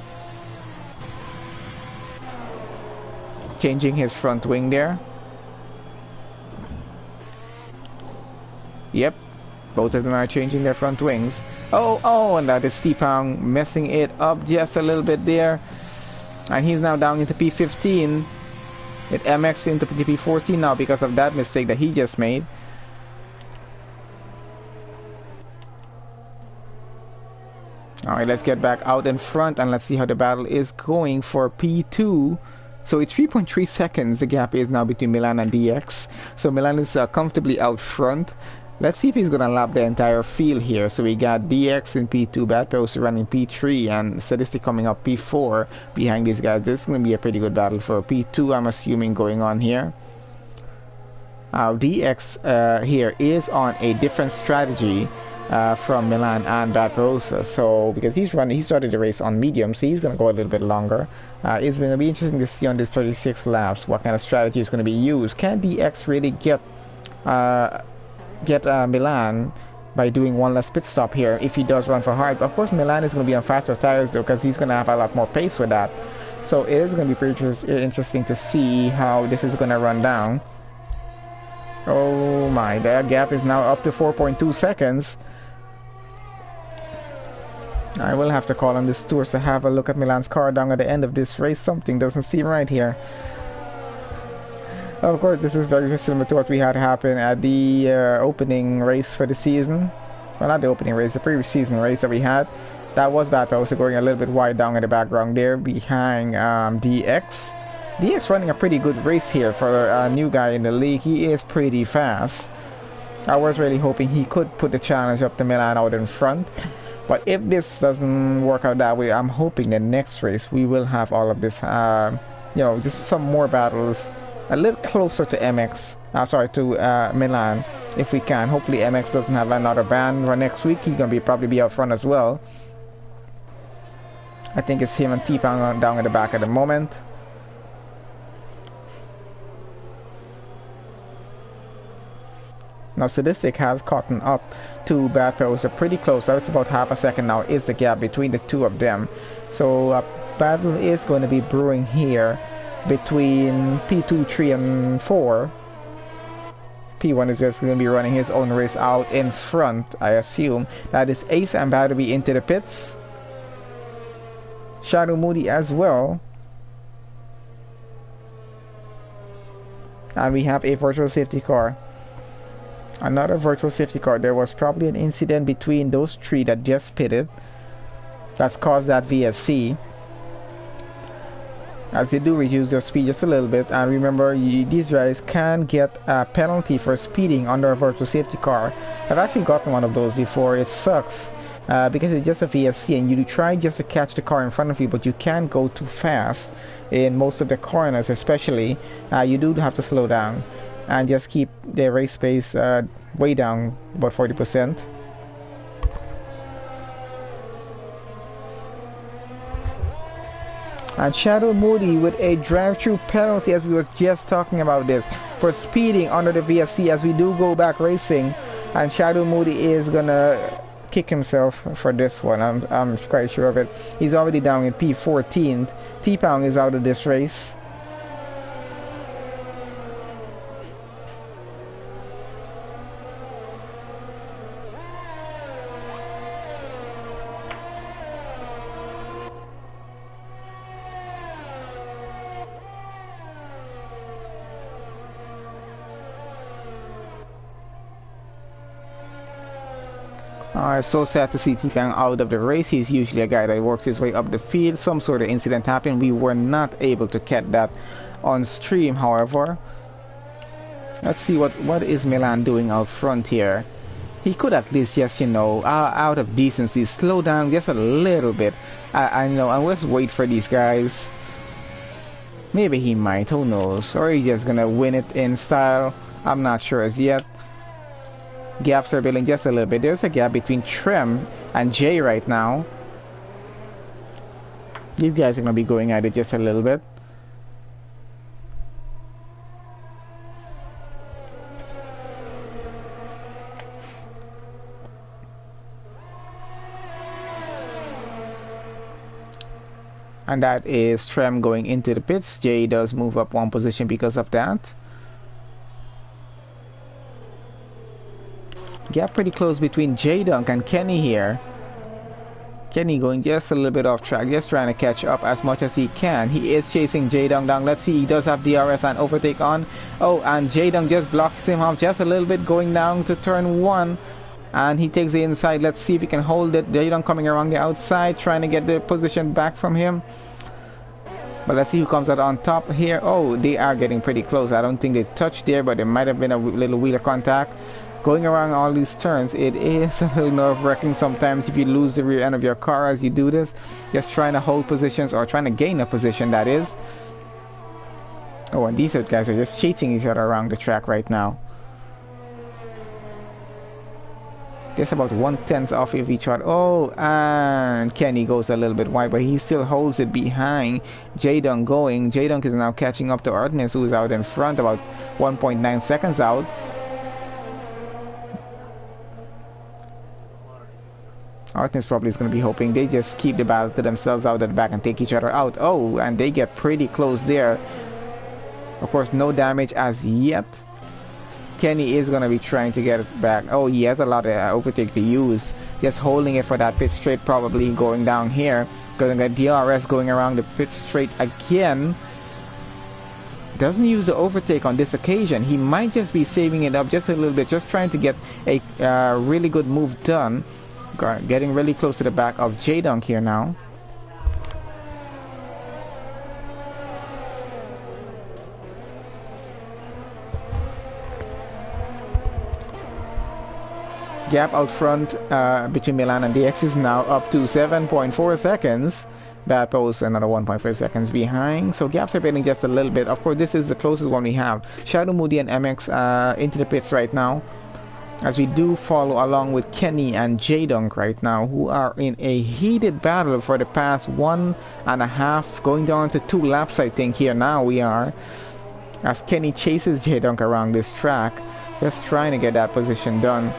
Changing his front wing there. Yep, both of them are changing their front wings. Oh, and that is T-Pong messing it up just a little bit there. And he's now down into P15. With MX into P14 now because of that mistake that he just made. Alright, let's get back out in front and let's see how the battle is going for P2. So it's 3.3 seconds the gap is now between Milan and DX. So Milan is comfortably out front. Let's see if he's gonna lap the entire field here. So we got DX in P2, Batpros running P3, and Sadistic coming up P4 behind these guys. This is gonna be a pretty good battle for P2, I'm assuming, going on here. DX here is on a different strategy from Milan and Batpros. So because he started the race on medium, so he's gonna go a little bit longer. It's gonna be interesting to see on this 36 laps what kind of strategy is gonna be used. Can DX really get Milan by doing one less pit stop here if he does run for hard? Of course, Milan is going to be on faster tires though, because he's going to have a lot more pace with that. So it is going to be pretty interesting to see how this is going to run down. Oh my, that gap is now up to 4.2 seconds. I will have to call on the stewards to have a look at Milan's car down at the end of this race. Something doesn't seem right here. Of course, this is very similar to what we had happen at the opening race for the season. Well, not the opening race, the previous season race that we had. That was bad, but also going a little bit wide down in the background there behind DX. DX running a pretty good race here for a new guy in the league. He is pretty fast. I was really hoping he could put the challenge up to Milan out in front. But if this doesn't work out that way, I'm hoping the next race we will have all of this, just some more battles a little closer to Milan, if we can. Hopefully MX doesn't have another ban run next week. He's gonna probably be out front as well. I think it's him and T-Pong down at the back at the moment. Now Sadistic has caught up to Batpros, so pretty close. That's about half a second now is the gap between the two of them. So a battle is going to be brewing here between P2, 3, and 4. P1 is just going to be running his own race out in front, I assume. That is Ace and Battery into the pits. Shadow Moody as well. And we have a virtual safety car. Another virtual safety car. There was probably an incident between those three that just pitted that's caused that VSC, as they do reduce their speed just a little bit. And remember, these guys can get a penalty for speeding under a virtual safety car. I've actually gotten one of those before. It sucks because it's just a VSC and you try just to catch the car in front of you, but you can't go too fast in most of the corners. Especially you do have to slow down and just keep the race pace way down, about 40%. And Shadow Moody with a drive-through penalty, as we were just talking about this, for speeding under the VSC, as we do go back racing. And Shadow Moody is gonna kick himself for this one. I'm quite sure of it. He's already down in P14. T-Pong is out of this race. It's so sad to see T-Pong out of the race. He's usually a guy that works his way up the field. Some sort of incident happened. We were not able to catch that on stream, however. Let's see what is Milan doing out front here. He could at least just, out of decency, slow down just a little bit. I know, and let's wait for these guys. Maybe he might, who knows. Or he's just gonna win it in style. I'm not sure as yet. Gaps are building just a little bit. There's a gap between Trem and Jay right now. These guys are going to be going at it just a little bit. And that is Trem going into the pits. Jay does move up one position because of that. Gap pretty close between J-Dunk and Kenny here. Kenny going just a little bit off track, just trying to catch up as much as he can. He is chasing J-Dunk down. Let's see, he does have DRS and overtake on. Oh, and J-Dunk just blocks him off just a little bit going down to turn 1. And he takes the inside. Let's see if he can hold it. J-Dunk coming around the outside, trying to get the position back from him. But let's see who comes out on top here. Oh, they are getting pretty close. I don't think they touched there, but there might have been a little wheel of contact. Going around all these turns, it is a little nerve-wracking sometimes if you lose the rear end of your car as you do this. Just trying to hold positions, or trying to gain a position, that is. Oh, and these guys are just chasing each other around the track right now. Just about 1/10 off of each other. Oh, and Kenny goes a little bit wide, but he still holds it behind J-Dunk going. J-Dunk is now catching up to Artemis, who is out in front, about 1.9 seconds out. Artemis probably is going to be hoping they just keep the battle to themselves out at the back and take each other out. Oh, and they get pretty close there. Of course, no damage as yet. Kenny is going to be trying to get it back. Oh, he has a lot of overtake to use. Just holding it for that pit straight, probably going down here. Going to get DRS going around the pit straight again. Doesn't use the overtake on this occasion. He might just be saving it up just a little bit, just trying to get a really good move done. Getting really close to the back of J-Dunk here now. Gap out front between Milan and DX is now up to 7.4 seconds. Bad Post another 1.5 seconds behind. So gaps are building just a little bit. Of course, this is the closest one we have. Shadow Moody and MX into the pits right now, as we do follow along with Kenny and J-Dunk right now, who are in a heated battle for the past 1.5, going down to 2 laps, I think. Here now we are, as Kenny chases J-Dunk around this track, just trying to get that position done.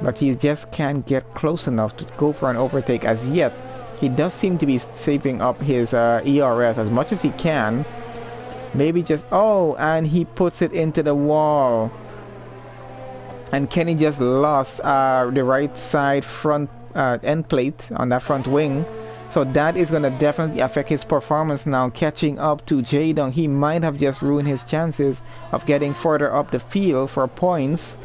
But he just can't get close enough to go for an overtake as yet. He does seem to be saving up his ERS as much as he can. Maybe just... oh, and he puts it into the wall. And Kenny just lost the right side front end plate on that front wing. So that is going to definitely affect his performance now, catching up to J-Dunk. He might have just ruined his chances of getting further up the field for points,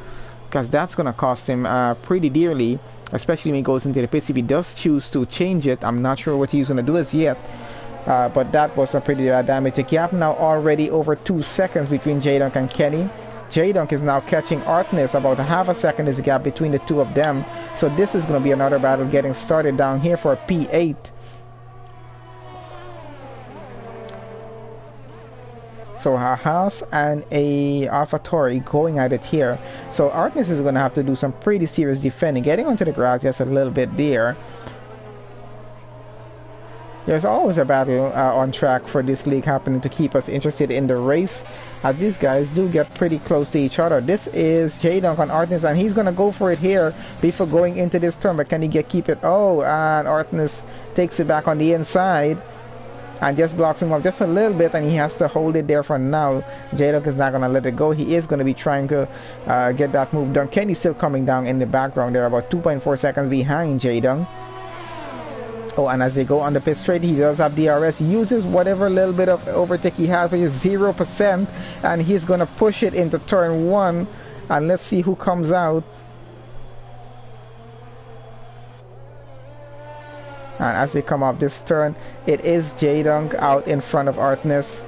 because that's going to cost him pretty dearly, especially when he goes into the pits. If he does choose to change it, I'm not sure what he's going to do as yet. But that was a pretty bad damage. The gap now already over 2 seconds between J-Dunk and Kenny. J-Dunk is now catching Artness. About a half a second is the gap between the two of them. So this is going to be another battle getting started down here for P8. So a Haas and a AlphaTauri going at it here. So Artness is going to have to do some pretty serious defending. Getting onto the grass just a little bit there. There's always a battle on track for this league happening to keep us interested in the race, as these guys do get pretty close to each other. This is J-Dunk on Artness, and he's going to go for it here before going into this turn. But can he keep it? Oh, and Artness takes it back on the inside and just blocks him up just a little bit, and he has to hold it there for now. J-Dunk is not going to let it go. He is going to be trying to get that move done. Kenny's still coming down in the background there, about 2.4 seconds behind J-Dunk. Oh, and as they go on the pit straight, he does have DRS. He uses whatever little bit of overtake he has, which is 0%, and he's going to push it into turn 1. And let's see who comes out. And as they come off this turn, it is J-Dunk out in front of Artness.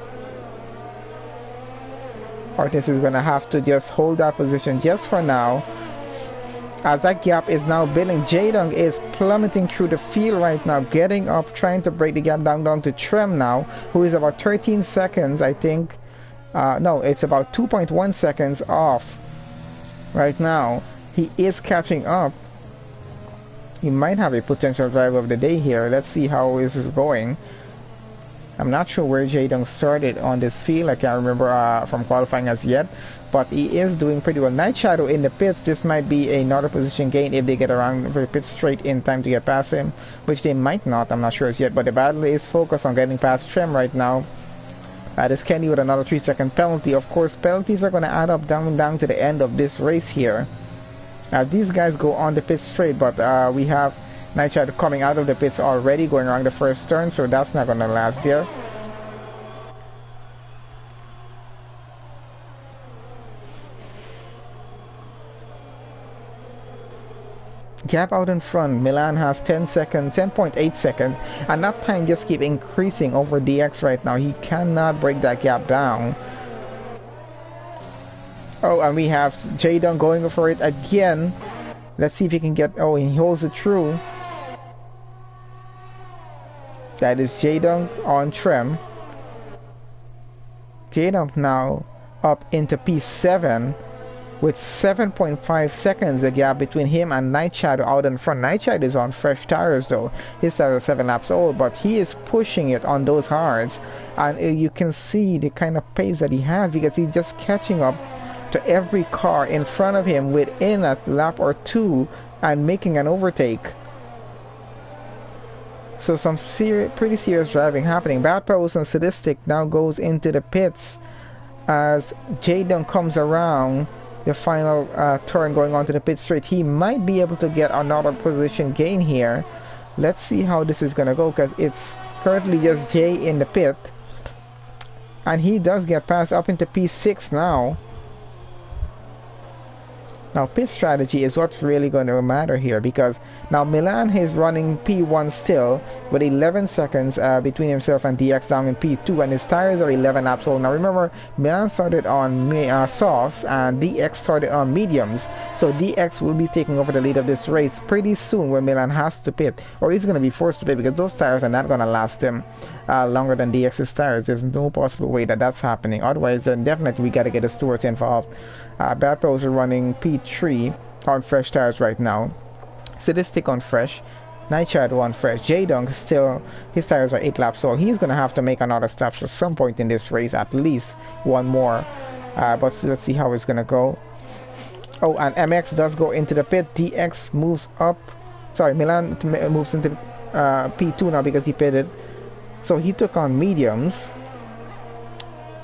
Artness is going to have to just hold that position just for now, as that gap is now building. J-Dunk is plummeting through the field right now, getting up, trying to break the gap down to Trem now, who is about 13 seconds, I think. No, it's about 2.1 seconds off right now. He is catching up. He might have a potential driver of the day here. Let's see how this is going. I'm not sure where Jaydong started on this field. I can't remember from qualifying as yet. But he is doing pretty well. Night Shadow in the pits. This might be another position gain if they get around for the pit straight in time to get past him. Which they might not. I'm not sure as yet. But the battle is focused on getting past Trem right now. This Kenny with another 3-second penalty. Of course, penalties are going to add up down to the end of this race here. These guys go on the pit straight. But we have Night Shadow coming out of the pits already, going around the first turn, so that's not going to last there. Gap out in front, Milan has 10 seconds, 10.8 seconds, and that time just keep increasing over DX right now. He cannot break that gap down. Oh, and we have Jaydong going for it again. Let's see if he can get, oh, he holds it through. That is Jaydong on Trem. Jaydong now up into P7 with 7.5 seconds a gap between him and Night Shadow out in front. Night Shadow is on fresh tires though. His tires are 7 laps old, but he is pushing it on those hards. And you can see the kind of pace that he has because he's just catching up to every car in front of him within a lap or two and making an overtake. So some pretty serious driving happening. Bad Pros and Sadistic now goes into the pits as Jaydong comes around the final turn going onto the pit straight. He might be able to get another position gain here. Let's see how this is going to go because it's currently just Jay in the pit. And he does get passed up into P6 now. Now pit strategy is what's really going to matter here because now Milan is running P1 still with 11 seconds between himself and DX down in P2 and his tires are 11 laps old. Now remember Milan started on softs and DX started on mediums, so DX will be taking over the lead of this race pretty soon when Milan has to pit, or he's going to be forced to pit because those tires are not going to last him longer than DX's tires. There's no possible way that that's happening. Otherwise then definitely we got to get the stewards involved. Bad Pros are running P3 on fresh tires right now. Sadistic on fresh. Night Shadow on fresh. Jaydong still, his tires are 8 laps old. He's going to have to make another stop at some point in this race, at least one more. But let's see how it's going to go. Oh, and MX does go into the pit. DX moves up. Sorry, Milan moves into P2 now because he pitted. So he took on mediums.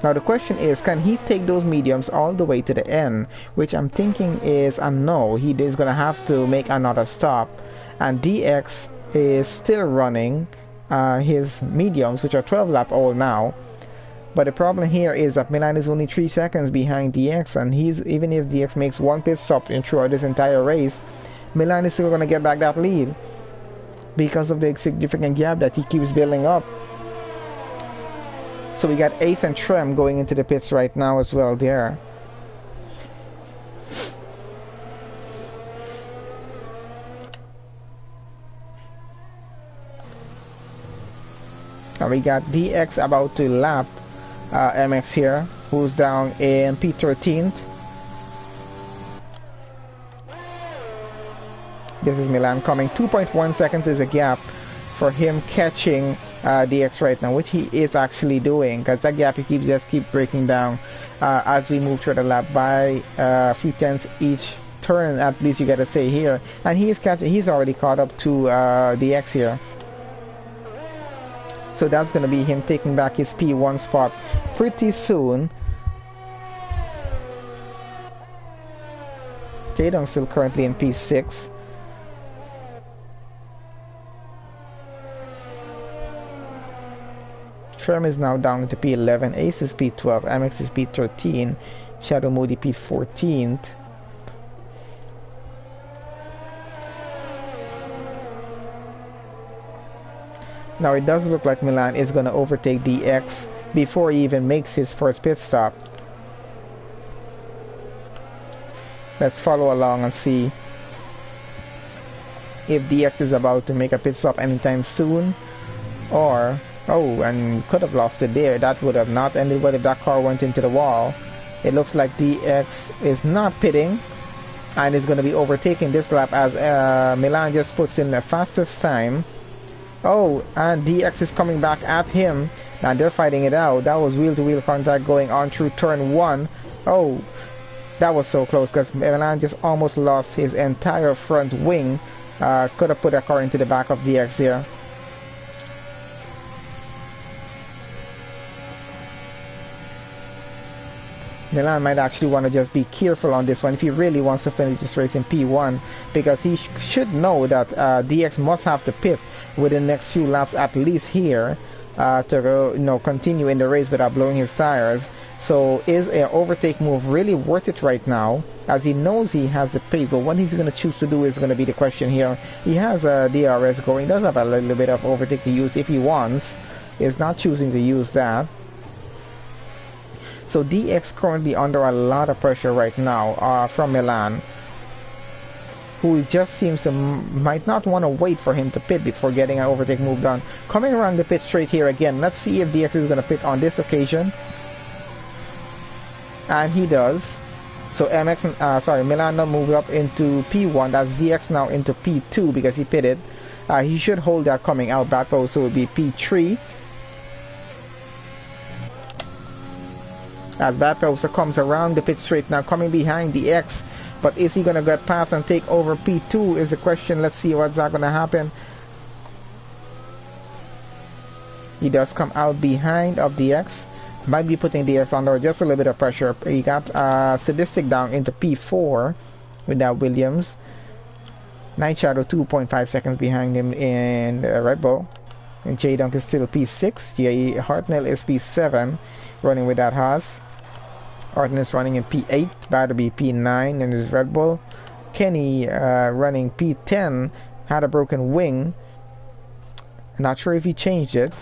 Now the question is, can he take those mediums all the way to the end? Which I'm thinking is a no. He is going to have to make another stop. And DX is still running his mediums, which are 12 lap old now. But the problem here is that Milan is only 3 seconds behind DX, and even if DX makes one pit stop throughout this entire race, Milan is still going to get back that lead because of the significant gap that he keeps building up. So we got Ace and Trem going into the pits right now as well there. And we got DX about to lap MX here, who's down in P13th. This is Milan coming. 2.1 seconds is a gap for him catching DX right now, which he is actually doing, because that gap he just keeps breaking down as we move through the lap by a few tenths each turn, at least you gotta say here. And he is he's already caught up to DX here. So that's gonna be him taking back his P1 spot pretty soon. Jaydong still currently in P6. Trem is now down to P11, Ace is P12, MX is P13, Shadow Moody P14th. Now it does look like Milan is going to overtake DX before he even makes his first pit stop. Let's follow along and see if DX is about to make a pit stop anytime soon, or oh, and could have lost it there. That would have not ended well if that car went into the wall. It looks like DX is not pitting. and is going to be overtaking this lap as Milan just puts in the fastest time. Oh, and DX is coming back at him, and they're fighting it out. That was wheel-to-wheel contact going on through turn 1. Oh, that was so close because Milan just almost lost his entire front wing. Could have put a car into the back of DX there. Milan might actually want to just be careful on this one if he really wants to finish this race in P1, because he should know that DX must have to pit within the next few laps at least here to continue in the race without blowing his tires. So is an overtake move really worth it right now, as he knows he has the pace, but what he's going to choose to do is going to be the question here. He has a DRS going, does have a little bit of overtake to use if he wants, is not choosing to use that. So DX currently under a lot of pressure right now from Milan, who just seems to might not want to wait for him to pit before getting an overtake move done. Coming around the pit straight here again. Let's see if DX is going to pit on this occasion. And he does. So Milan now moved up into P1. That's DX now into P2 because he pitted. He should hold that coming out back, so it would be P3. As Batposter comes around the pit straight now, coming behind the X, but is he going to get past and take over P2 is the question. Let's see what's going to happen. He does come out behind of the X, might be putting the X under just a little bit of pressure. He got Sadistic down into P4 without Williams. Night Shadow 2.5 seconds behind him in Red Bull, and J-Dunk is still P6. J. Hartnell is P7, running with that Haas. Arden is running in P8, Batterby P9 in his Red Bull. Kenny running P10, had a broken wing. Not sure if he changed it.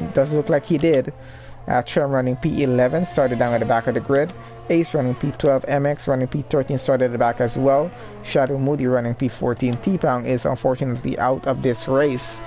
It does look like he did. Trem running P11, started down at the back of the grid. Ace running P12, MX running P13, started at the back as well. Shadow Moody running P14. T-Pound is unfortunately out of this race.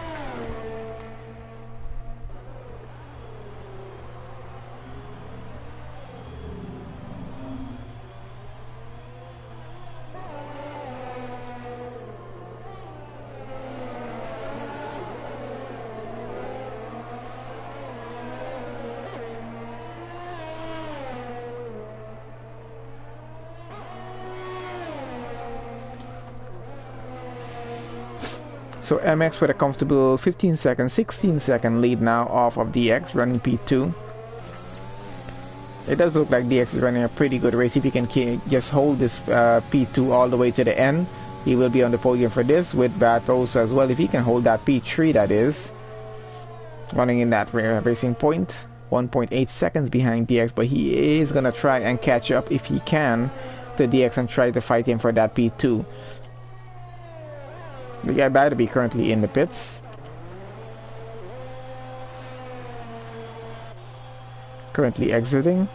So MX with a comfortable 16 second lead now off of DX running P2. It does look like DX is running a pretty good race. If he can just hold this P2 all the way to the end, he will be on the podium for this with Bad Rose as well. If he can hold that P3, that is. Running in that racing point. 1.8 seconds behind DX, but he is going to try and catch up if he can to DX and try to fight him for that P2. The guy better be currently in the pits. Currently exiting.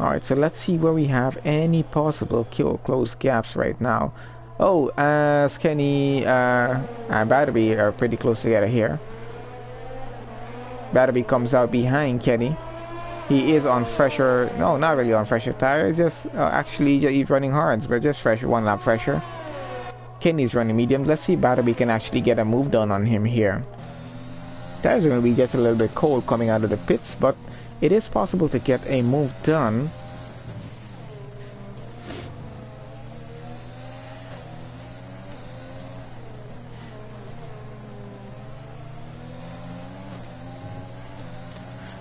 Alright, so let's see where we have any possible close gaps right now. Oh, Kenny and Batterby are pretty close together here. Batterby comes out behind Kenny. He is on fresher, no, not really on fresher tires, just actually he's running hards, but just fresher, 1 lap fresher. Kenny's running medium. Let's see if Batterby can actually get a move done on him here. That is going to be just a little bit cold coming out of the pits, but it is possible to get a move done.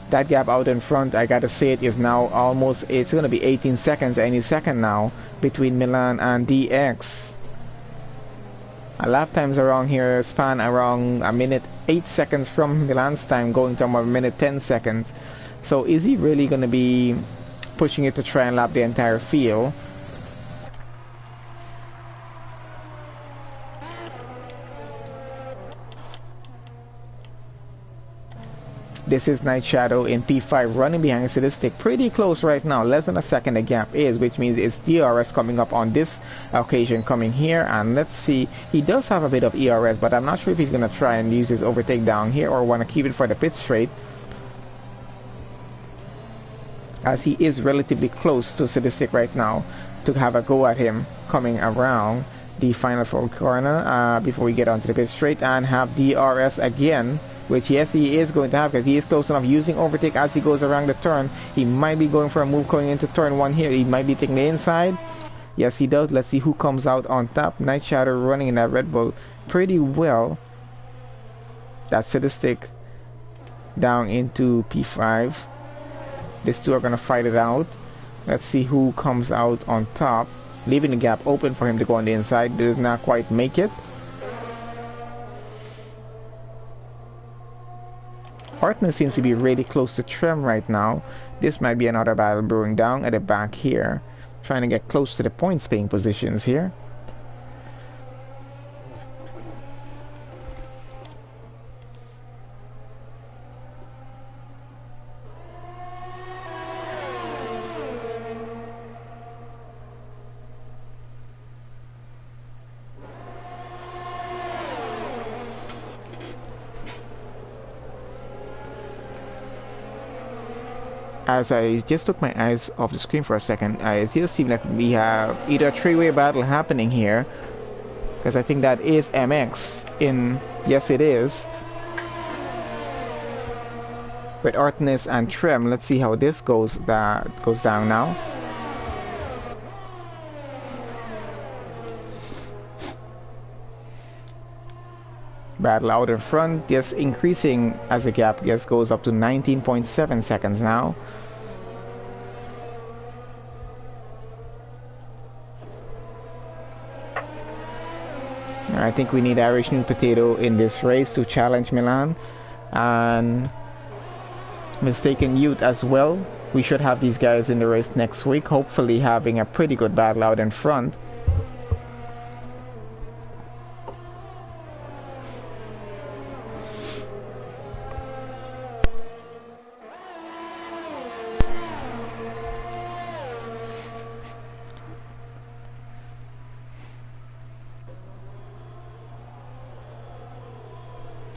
That gap out in front, I gotta say, it is now almost, it's gonna be 18 seconds any second now between Milan and DX. Our lap times around here span around a minute 8 seconds from Milan's time, going to a minute 10 seconds. So is he really gonna be pushing it to try and lap the entire field? This is Night Shadow in P5 running behind Sadistic. Pretty close right now, less than a second the gap is, which means it's DRS coming up on this occasion coming here. And let's see, he does have a bit of ERS, but I'm not sure if he's going to try and use his overtake down here or want to keep it for the pit straight, as he is relatively close to Sadistic right now to have a go at him coming around the final four corner before we get onto the pit straight and have DRS again, which yes, he is going to have, because he is close enough using overtake as he goes around the turn. He might be going for a move going into turn one here. He might be taking the inside. Yes, he does. Let's see who comes out on top. Night Shadow running in that Red Bull pretty well. That's Sadistic down into P5. These two are going to fight it out. Let's see who comes out on top, leaving the gap open for him to go on the inside. Does not quite make it. Hartness seems to be really close to Trem right now. This might be another battle brewing down at the back here, trying to get close to the points paying positions here. As I just took my eyes off the screen for a second, it just seems like we have either a three-way battle happening here, because I think that is MX in, yes it is, with Artenis and Trem. Let's see how this goes down now. Battle out in front, just increasing as the gap just goes up to 19.7 seconds now. I think we need Irish New Potato in this race to challenge Milan, and Mistaken Youth as well. We should have these guys in the race next week, hopefully having a pretty good battle out in front.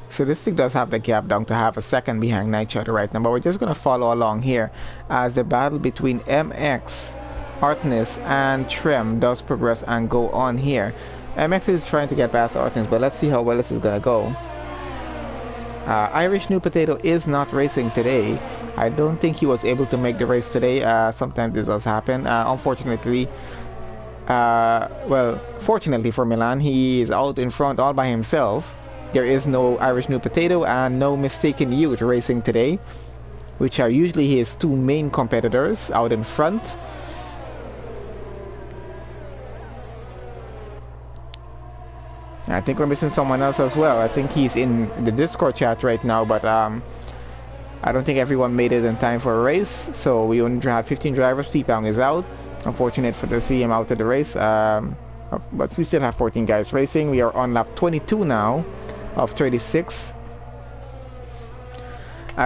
Sadistic does have the gap down to half a second behind Night Shadow right now, but we're just going to follow along here as the battle between MX, Artenis, and Trem does progress and go on here. MX is trying to get past Artenis, but let's see how well this is going to go. Irish New Potato is not racing today. I don't think he was able to make the race today. Sometimes this does happen. Unfortunately, well, fortunately for Milan, he is out in front all by himself. There is no Irish New Potato and no Mistaken Youth racing today, which are usually his two main competitors out in front. I think we're missing someone else as well. I think he's in the Discord chat right now, but I don't think everyone made it in time for a race, so we only had 15 drivers. T-Pound is out. Unfortunate for the see him out of the race, but we still have 14 guys racing. We are on lap 22 now of 36.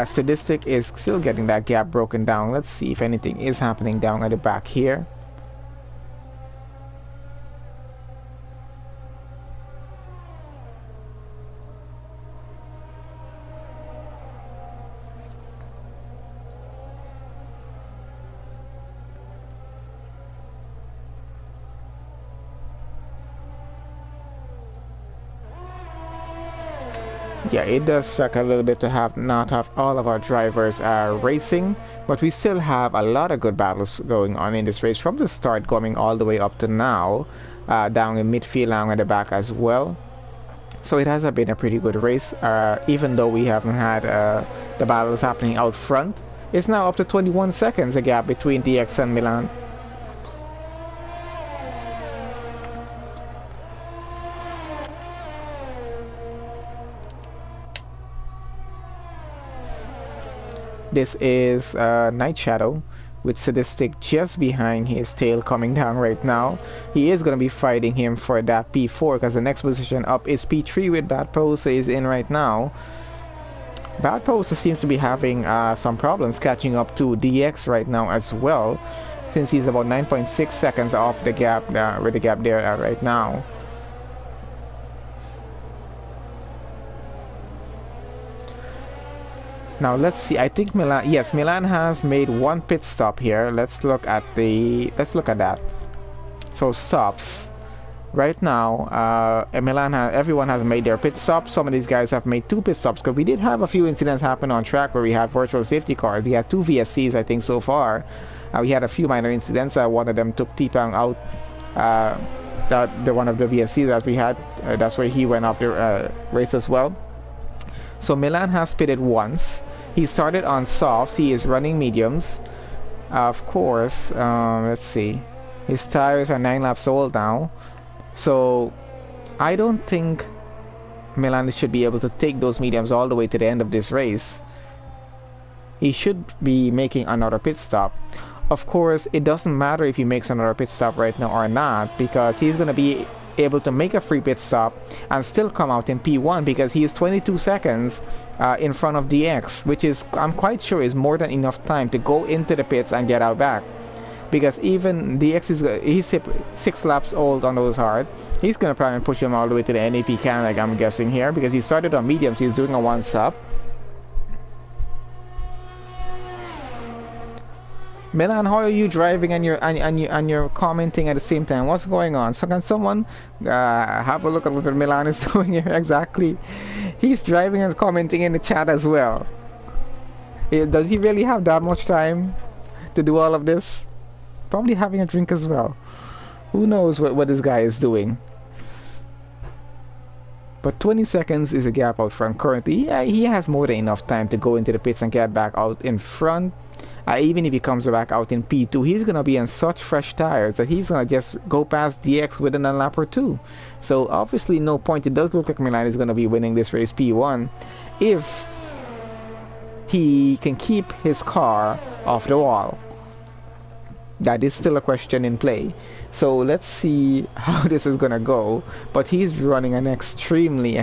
Sadistic is still getting that gap broken down. Let's see if anything is happening down at the back here. Yeah, it does suck a little bit to not have all of our drivers racing, but we still have a lot of good battles going on in this race from the start going all the way up to now, down in midfield down at the back as well. So it has been a pretty good race, even though we haven't had the battles happening out front. It's now up to 21 seconds a gap between DX and Milan. This is Night Shadow with Sadistic just behind his tail coming down right now. He is going to be fighting him for that P4 because the next position up is P3 with that pose is in right now. Bad Poster seems to be having some problems catching up to DX right now as well, since he's about 9.6 seconds off the gap, with the gap there right now. Now let's see. I think Milan. Yes, Milan has made one pit stop here. Let's look at that. So stops. Right now, everyone has made their pit stops. Some of these guys have made two pit stops because we did have a few incidents happen on track where we had virtual safety cars. We had two VSCs, I think, so far. We had a few minor incidents. One of them took T-Pang out. One of the VSCs that we had, that's where he went off the race as well. So Milan has pitted once. He started on softs. He is running mediums. Of course, let's see. His tires are 9 laps old now. So I don't think Milan should be able to take those mediums all the way to the end of this race. He should be making another pit stop. Of course, it doesn't matter if he makes another pit stop right now or not, because he's going to be able to make a free pit stop and still come out in P1 because he is 22 seconds in front of DX, which is, I'm quite sure, is more than enough time to go into the pits and get out back. Because even DX he's 6 laps old on those hards. He's gonna probably push him all the way to the end if he can, like I'm guessing here, because he started on mediums. He's doing a one stop. Milan, how are you driving and you're commenting at the same time? What's going on? So can someone have a look at what Milan is doing here exactly? He's driving and commenting in the chat as well. Does he really have that much time to do all of this? Probably having a drink as well. Who knows what this guy is doing? But 20 seconds is a gap out front currently. Yeah, he has more than enough time to go into the pits and get back out in front. Even if he comes back out in P2, he's going to be on such fresh tires that he's going to just go past DX within a lap or two. So obviously no point. It does look like Milan is going to be winning this race P1 if he can keep his car off the wall. That is still a question in play. So let's see how this is going to go. But he's running an extremely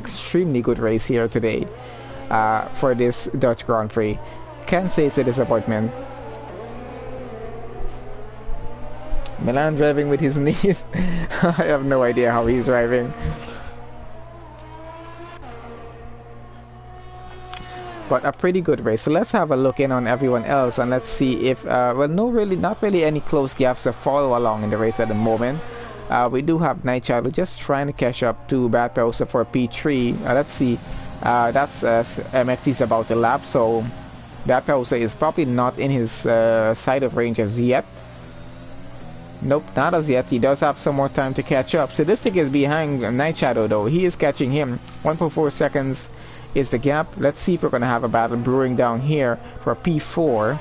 good race here today for this Dutch Grand Prix. Can't say it's a disappointment. Milan driving with his knees. I have no idea how he's driving. But a pretty good race. So let's have a look in on everyone else and let's see if well, not really any close gaps to follow along in the race at the moment. We do have Night Shadow just trying to catch up to Bad Pausa for P3. Let's see. That's MXC's about to lap, so Bad Pausa is probably not in his side of range as yet. Nope, not as yet. He does have some more time to catch up. Sadistic is behind Night Shadow though. He is catching him. 1.4 seconds is the gap. Let's see if we're going to have a battle brewing down here for P4.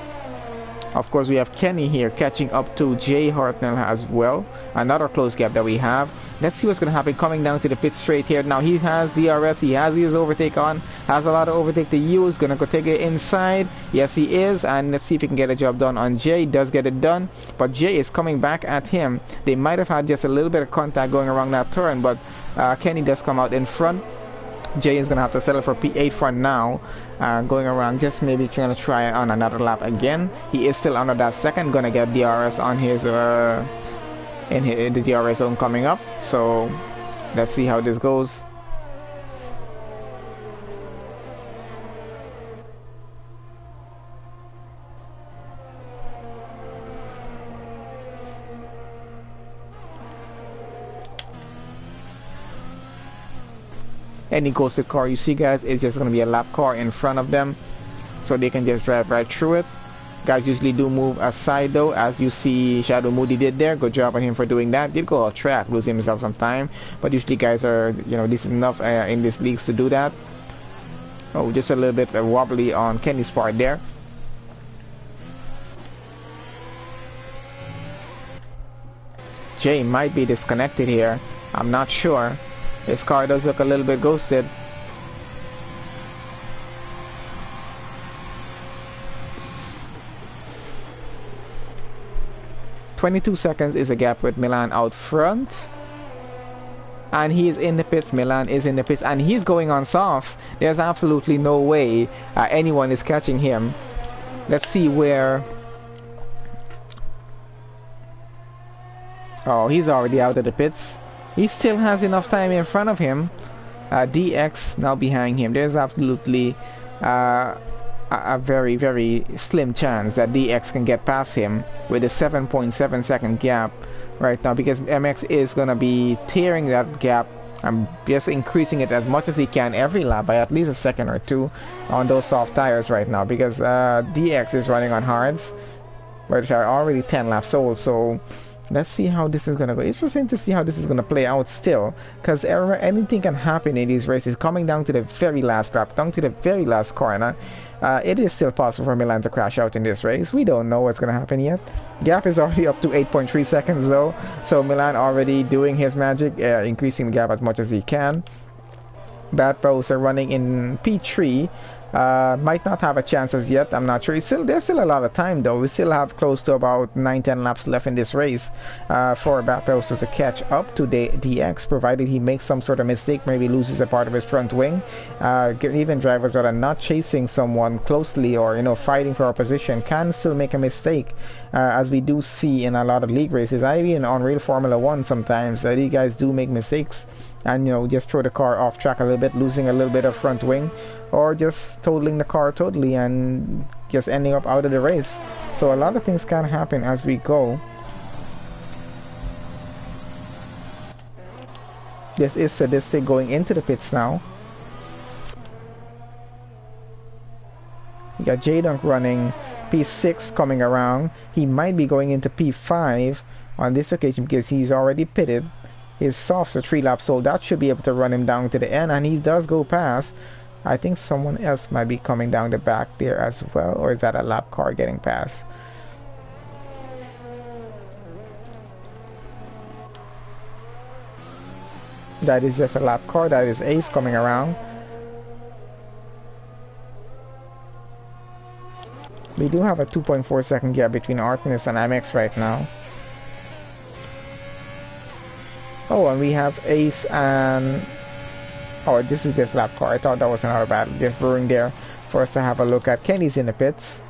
Of course, we have Kenny here catching up to Jay Hartnell as well. Another close gap that we have. Let's see what's going to happen coming down to the pit straight here. Now he has DRS. He has his overtake on. Has a lot of overtake to use. Going to go take it inside. Yes, he is. And let's see if he can get a job done on Jay. Does get it done. But Jay is coming back at him. They might have had just a little bit of contact going around that turn. But Kenny does come out in front. Jay is going to have to settle for P8 for now, going around, just maybe trying to try on another lap again. He is still under that second, going to get DRS on his in the DRS zone coming up. So let's see how this goes. Any ghosted car you see, guys, is just going to be a lap car in front of them, so they can just drive right through it. Guys usually do move aside though, as you see Shadow Moody did there. Good job on him for doing that. Did go off track, losing himself some time, but usually guys are, you know, decent enough in these leagues to do that. Oh, just a little bit wobbly on Kenny's part there. Jay might be disconnected here. I'm not sure. His car does look a little bit ghosted. "22 seconds is a gap with Milan out front. and he is in the pits. Milan is in the pits, and he's going on softs. There's absolutely no way anyone is catching him. Let's see where... Oh, he's already out of the pits. He still has enough time in front of him. DX now behind him. There's absolutely a very, very slim chance that DX can get past him with a 7.7 second gap right now, because MX is going to be tearing that gap and just increasing it as much as he can every lap by at least a second or two on those soft tires right now, because DX is running on hards, which are already 10 laps old. So let's see how this is going to go. It's interesting to see how this is going to play out still, because anything can happen in these races. Coming down to the very last lap, down to the very last corner, it is still possible for Milan to crash out in this race. We don't know what's going to happen yet. Gap is already up to 8.3 seconds though, so Milan already doing his magic, increasing the gap as much as he can. Bad Pros are running in P3. Might not have a chance as yet. I'm not sure. There's still a lot of time though. We still have close to about 9-10 laps left in this race for Bad Pros to catch up to DX, provided he makes some sort of mistake, maybe loses a part of his front wing. Even drivers that are not chasing someone closely or fighting for a position can still make a mistake, as we do see in a lot of league races. Even on real Formula 1 sometimes these guys do make mistakes and just throw the car off track a little bit, losing a little bit of front wing, or just totaling the car totally and just ending up out of the race. So a lot of things can happen as we go. This is Sadistic going into the pits now. You got J-Dunk running P6 coming around. He might be going into P5 on this occasion because he's already pitted. His softs are 3 laps old. That should be able to run him down to the end, and he does go past. I think someone else might be coming down the back there as well, or is that a lap car getting past? That is just a lap car. That is Ace coming around. We do have a 2.4 second gap between Artemis and MX right now. Oh, and we have Ace and... Oh, this is just lap car. I thought that was another battle just brewing there for us to have a look at. Kenny's in the pits.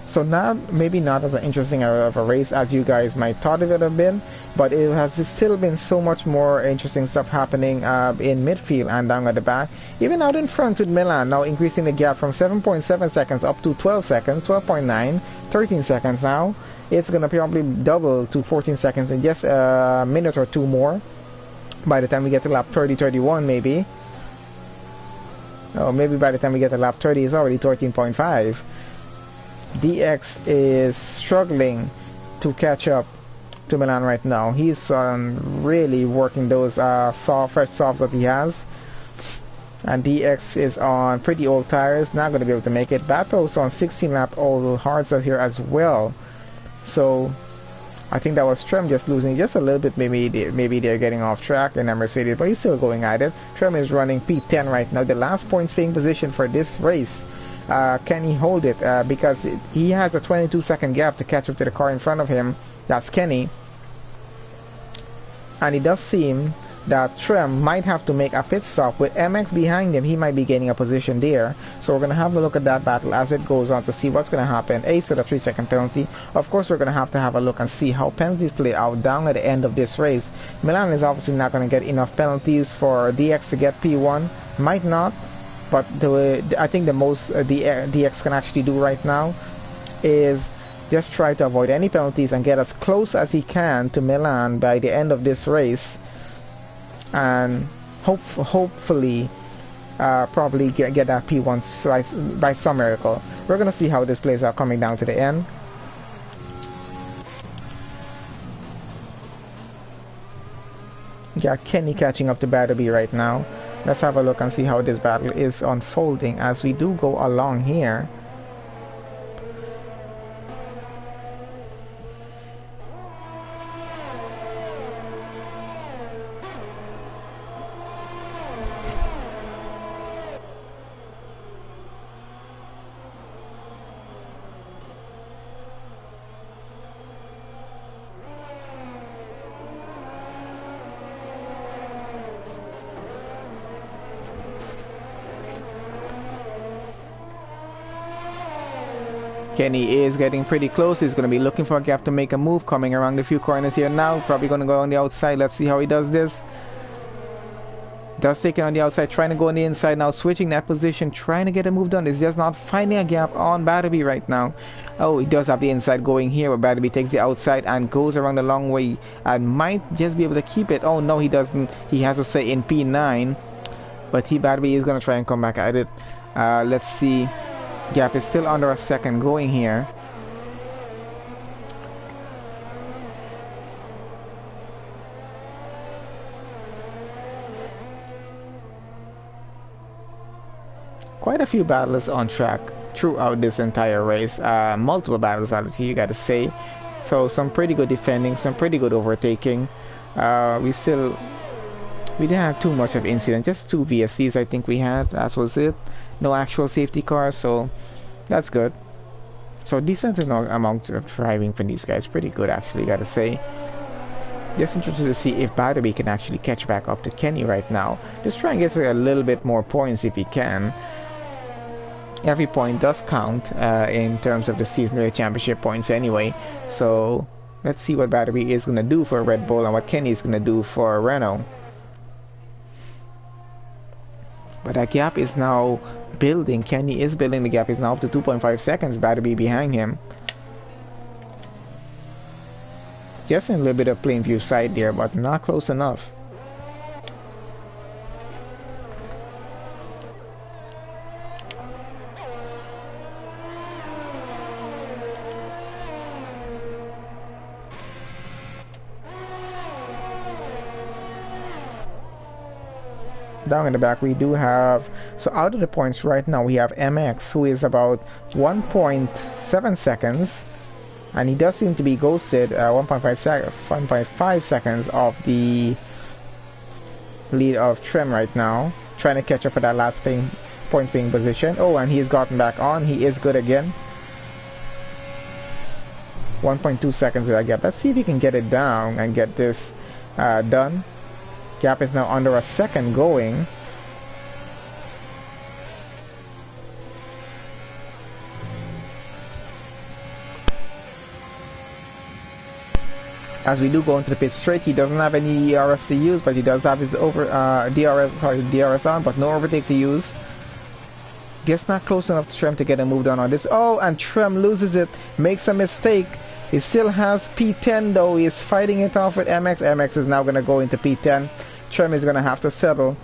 So maybe not as interesting of a race as you guys might thought it would have been, but it has still been so much more interesting stuff happening in midfield and down at the back. Even out in front with Milan now increasing the gap from 7.7 seconds up to 12 seconds, 12.9, 13 seconds now. It's going to probably double to 14 seconds in just a minute or two more by the time we get to lap 30, 31 maybe. Oh, maybe by the time we get to lap 30 it's already 13.5. DX is struggling to catch up to Milan right now. He's really working those fresh softs that he has. And DX is on pretty old tires, not going to be able to make it. Battle's on 16 lap old hards here as well. So I think that was Trem just losing just a little bit. Maybe they're getting off track in a Mercedes, but he's still going at it. Trem is running P10 right now, the last point staying position for this race. Can he hold it? Because he has a 22-second gap to catch up to the car in front of him. That's Kenny. And it does seem that Trem might have to make a pit stop with MX behind him. He might be gaining a position there. So we're going to have a look at that battle as it goes on to see what's going to happen. Ace with a 3-second penalty. Of course, we're going to have a look and see how penalties play out down at the end of this race. Milan is obviously not going to get enough penalties for DX to get P1. Might not. But I think the most DX can actually do right now is just try to avoid any penalties and get as close as he can to Milan by the end of this race, and hopefully probably get that P1 by some miracle. We're gonna see how this plays out coming down to the end. Yeah, Kenny catching up to Barnaby right now. Let's have a look and see how this battle is unfolding as we do go along here. Kenny is getting pretty close. He's going to be looking for a gap to make a move, coming around a few corners here now. Probably going to go on the outside. Let's see how he does this. Does take it on the outside, trying to go on the inside now, switching that position, trying to get a move done. He's just not finding a gap on Batterby right now. Oh, he does have the inside going here, but Batterby takes the outside and goes around the long way and might just be able to keep it. Oh no, he doesn't. He has a say in P9, but Batterby is going to try and come back at it. Let's see. Gap is still under a second going here. Quite a few battles on track throughout this entire race. Multiple battles, actually, you gotta say. So some pretty good defending, some pretty good overtaking. We didn't have too much of incident, just 2 VSCs I think we had. That was it. No actual safety cars, so that's good. So decent amount of driving for these guys. Pretty good, actually, gotta say. Just interested to see if Batterby can actually catch back up to Kenny right now. Just try and get a little bit more points if he can. Every point does count in terms of the seasonal championship points anyway. So let's see what Batterby is going to do for Red Bull and what Kenny is going to do for Renault. But that gap is now building. Kenny is building. The gap is now up to 2.5 seconds. Batterby behind him. Just in a little bit of plain view side there, but not close enough. Down in the back we do have, so out of the points right now we have MX, who is about 1.7 seconds, and he does seem to be ghosted 1.5 seconds of the lead of Trem right now, trying to catch up for that last points being position. Oh, and he's gotten back on. He is good again. 1.2 seconds of that gap. Let's see if he can get it down and get this done. Gap is now under a second going. As we do go into the pit straight, he doesn't have any DRS to use, but he does have his DRS on, but no overtake to use. Just not close enough to Trem to get a move done on this. Oh, and Trem loses it, makes a mistake. He still has P10 though. He's fighting it off with MX. MX is now going to go into P10. Trem is going to have to settle.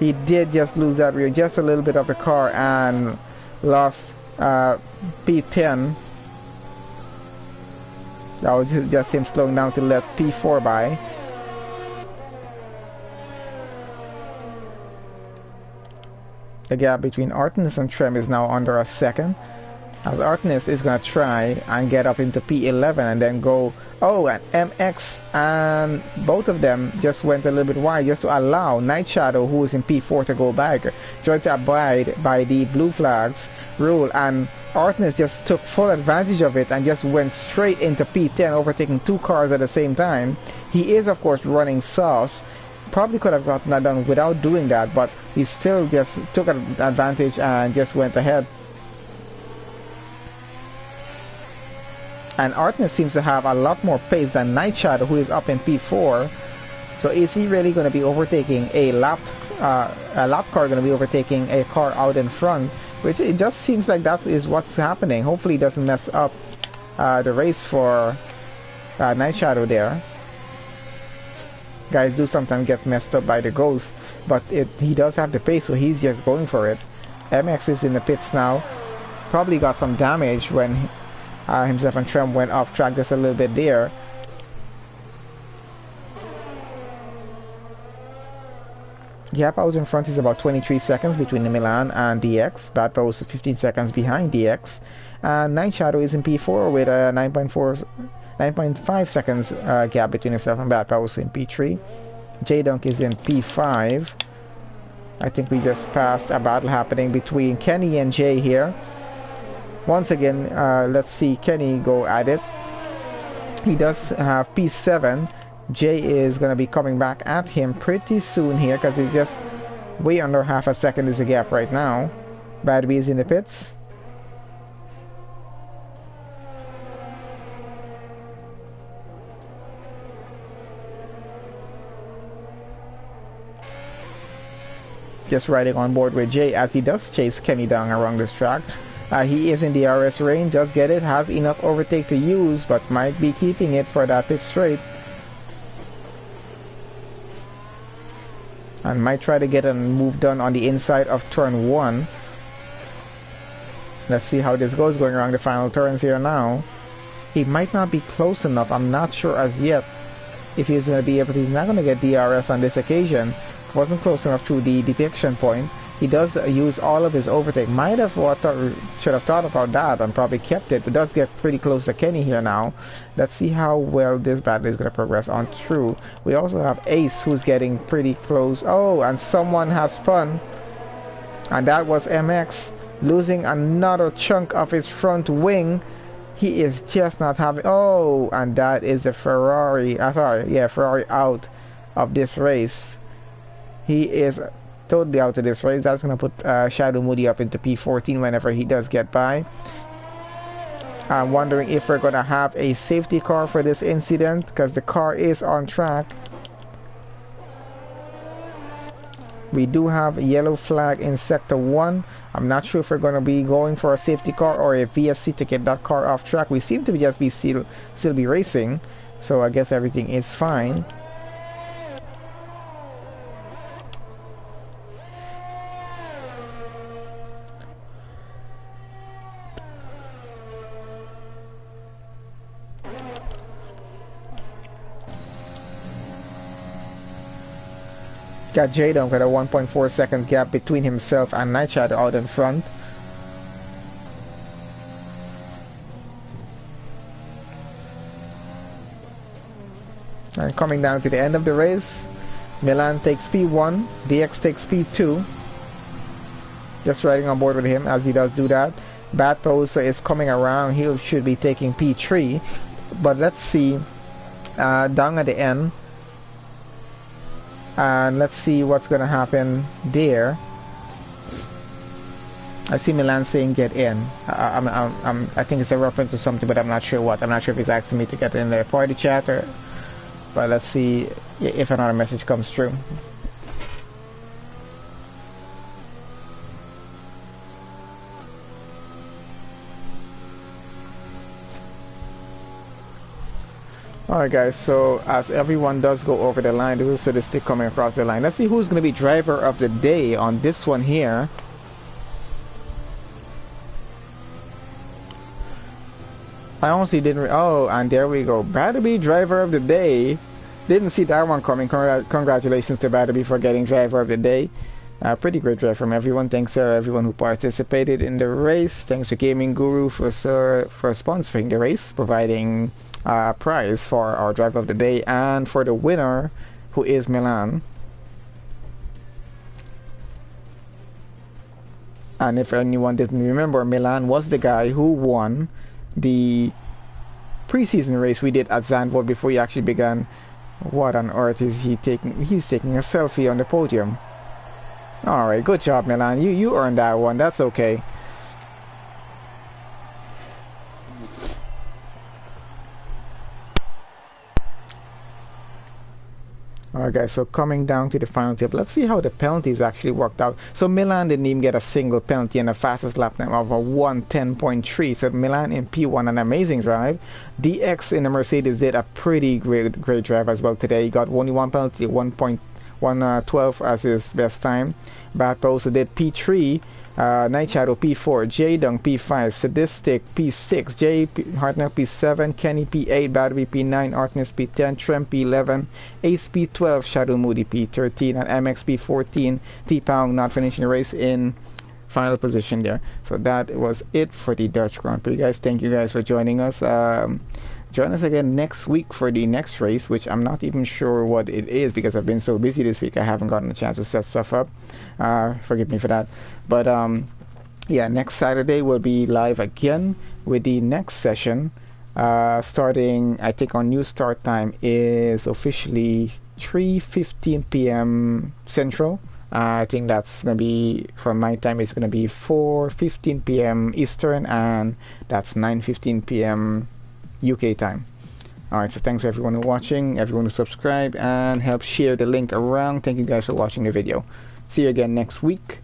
He did just lose that rear, just a little bit of the car, and lost P10. That was just him slowing down to let P4 by. The gap between Artemis and Trem is now under a second, as Artemis is going to try and get up into P11 and then go. Oh, and MX and both of them just went a little bit wide just to allow Night Shadow, who is in P4, to go back. Tried to abide by the blue flags rule, and Artemis just took full advantage of it and just went straight into P10, overtaking 2 cars at the same time. He is of course running soft. Probably could have gotten that done without doing that, but he still just took advantage and just went ahead. And Artemis seems to have a lot more pace than Night Shadow, who is up in P4. So is he really going to be overtaking a lap car, going to be overtaking a car out in front? Which it just seems like that is what's happening. Hopefully he doesn't mess up the race for Night Shadow there. Guys do sometimes get messed up by the ghost, but he does have the pace, so he's just going for it. MX is in the pits now. Probably got some damage when himself and Trem went off track just a little bit there. Gap out in front is about 23 seconds between the Milan and DX. Bad Post is 15 seconds behind DX. And Night Shadow is in P4 with a 9.5 seconds gap between himself and Bad Post in P3. J-Dunk is in P5. I think we just passed a battle happening between Kenny and Jay here. Once again, let's see Kenny go at it. He does have P7. Jay is going to be coming back at him pretty soon here, because he's just way under half a second is the gap right now. Bad B is in the pits. just riding on board with Jay as he does chase Kenny down around this track. He is in the RS range, does get it, has enough overtake to use, but might be keeping it for that pit straight. And might try to get a move done on the inside of turn 1. Let's see how this goes going around the final turns here now. He might not be close enough, I'm not sure as yet if he's going to be able to. He's not going to get DRS on this occasion. Wasn't close enough to the detection point. He does use all of his overtake. Might have should have thought about that and probably kept it, but does get pretty close to Kenny here now. Let's see how well this battle is going to progress on through. We also have Ace who's getting pretty close. Oh, and someone has spun, and that was MX losing another chunk of his front wing. He is just not having. Oh, and that is the Ferrari. Ferrari out of this race. He is totally out of this race. That's going to put Shadow Moody up into P14 whenever he does get by. I'm wondering if we're going to have a safety car for this incident, because the car is on track. We do have a yellow flag in Sector 1. I'm not sure if we're going to be going for a safety car or a VSC to get that car off track. We seem to just be still be racing, so I guess everything is fine. Got Jadon with a 1.4 second gap between himself and Night Shadow out in front. And coming down to the end of the race, Milan takes P1, DX takes P2. Just riding on board with him as he does do that. Bad Poser is coming around, he should be taking P3. But let's see, down at the end. And let's see what's going to happen there. I see Milan saying get in. I think it's a reference to something, but I'm not sure what. I'm not sure if he's asking me to get in the party chat or... But let's see if another message comes through. Alright guys, so as everyone does go over the line, this is a statistic coming across the line. Let's see who's going to be driver of the day on this one here. I honestly didn't... Oh, and there we go. Batterby driver of the day. Didn't see that one coming. Congratulations to Batterby for getting driver of the day. Pretty great drive from everyone. Thanks everyone who participated in the race. Thanks to Gaming Guru for sponsoring the race, providing prize for our driver of the day and for the winner, who is Milan. And if anyone didn't remember, Milan was the guy who won the preseason race we did at Zandvoort before he actually began. What on earth is he taking? He's taking a selfie on the podium. Alright, good job Milan, you earned that one. That's okay. Alright guys, so coming down to the final tip, let's see how the penalties actually worked out. So Milan didn't even get a single penalty and the fastest lap time of a 1:10.3. So Milan in P1, an amazing drive. DX in the Mercedes did a pretty great drive as well today. He got only one penalty, 1.12 as his best time. Bad Poster did P3. Night Shadow P4, J-Dung P5, Sadistic P6, J Hartnell P7, Kenny P8, Battery P9, Artness P10, Trem P11, Ace P12, Shadow Moody P13, and MX P14. T-Pound not finishing the race in final position there. So that was it for the Dutch Grand Prix, guys. Thank you guys for joining us. Join us again next week for the next race, which I'm not even sure what it is because I've been so busy this week I haven't gotten a chance to set stuff up. Forgive me for that. But yeah, next Saturday we'll be live again with the next session. Starting, I think our new start time is officially 3:15 p.m. Central. I think that's going to be, from my time, it's going to be 4:15 p.m. Eastern, and that's 9:15 p.m. UK time. Alright, so thanks everyone for watching, everyone who subscribed and help share the link around. Thank you guys for watching the video. See you again next week.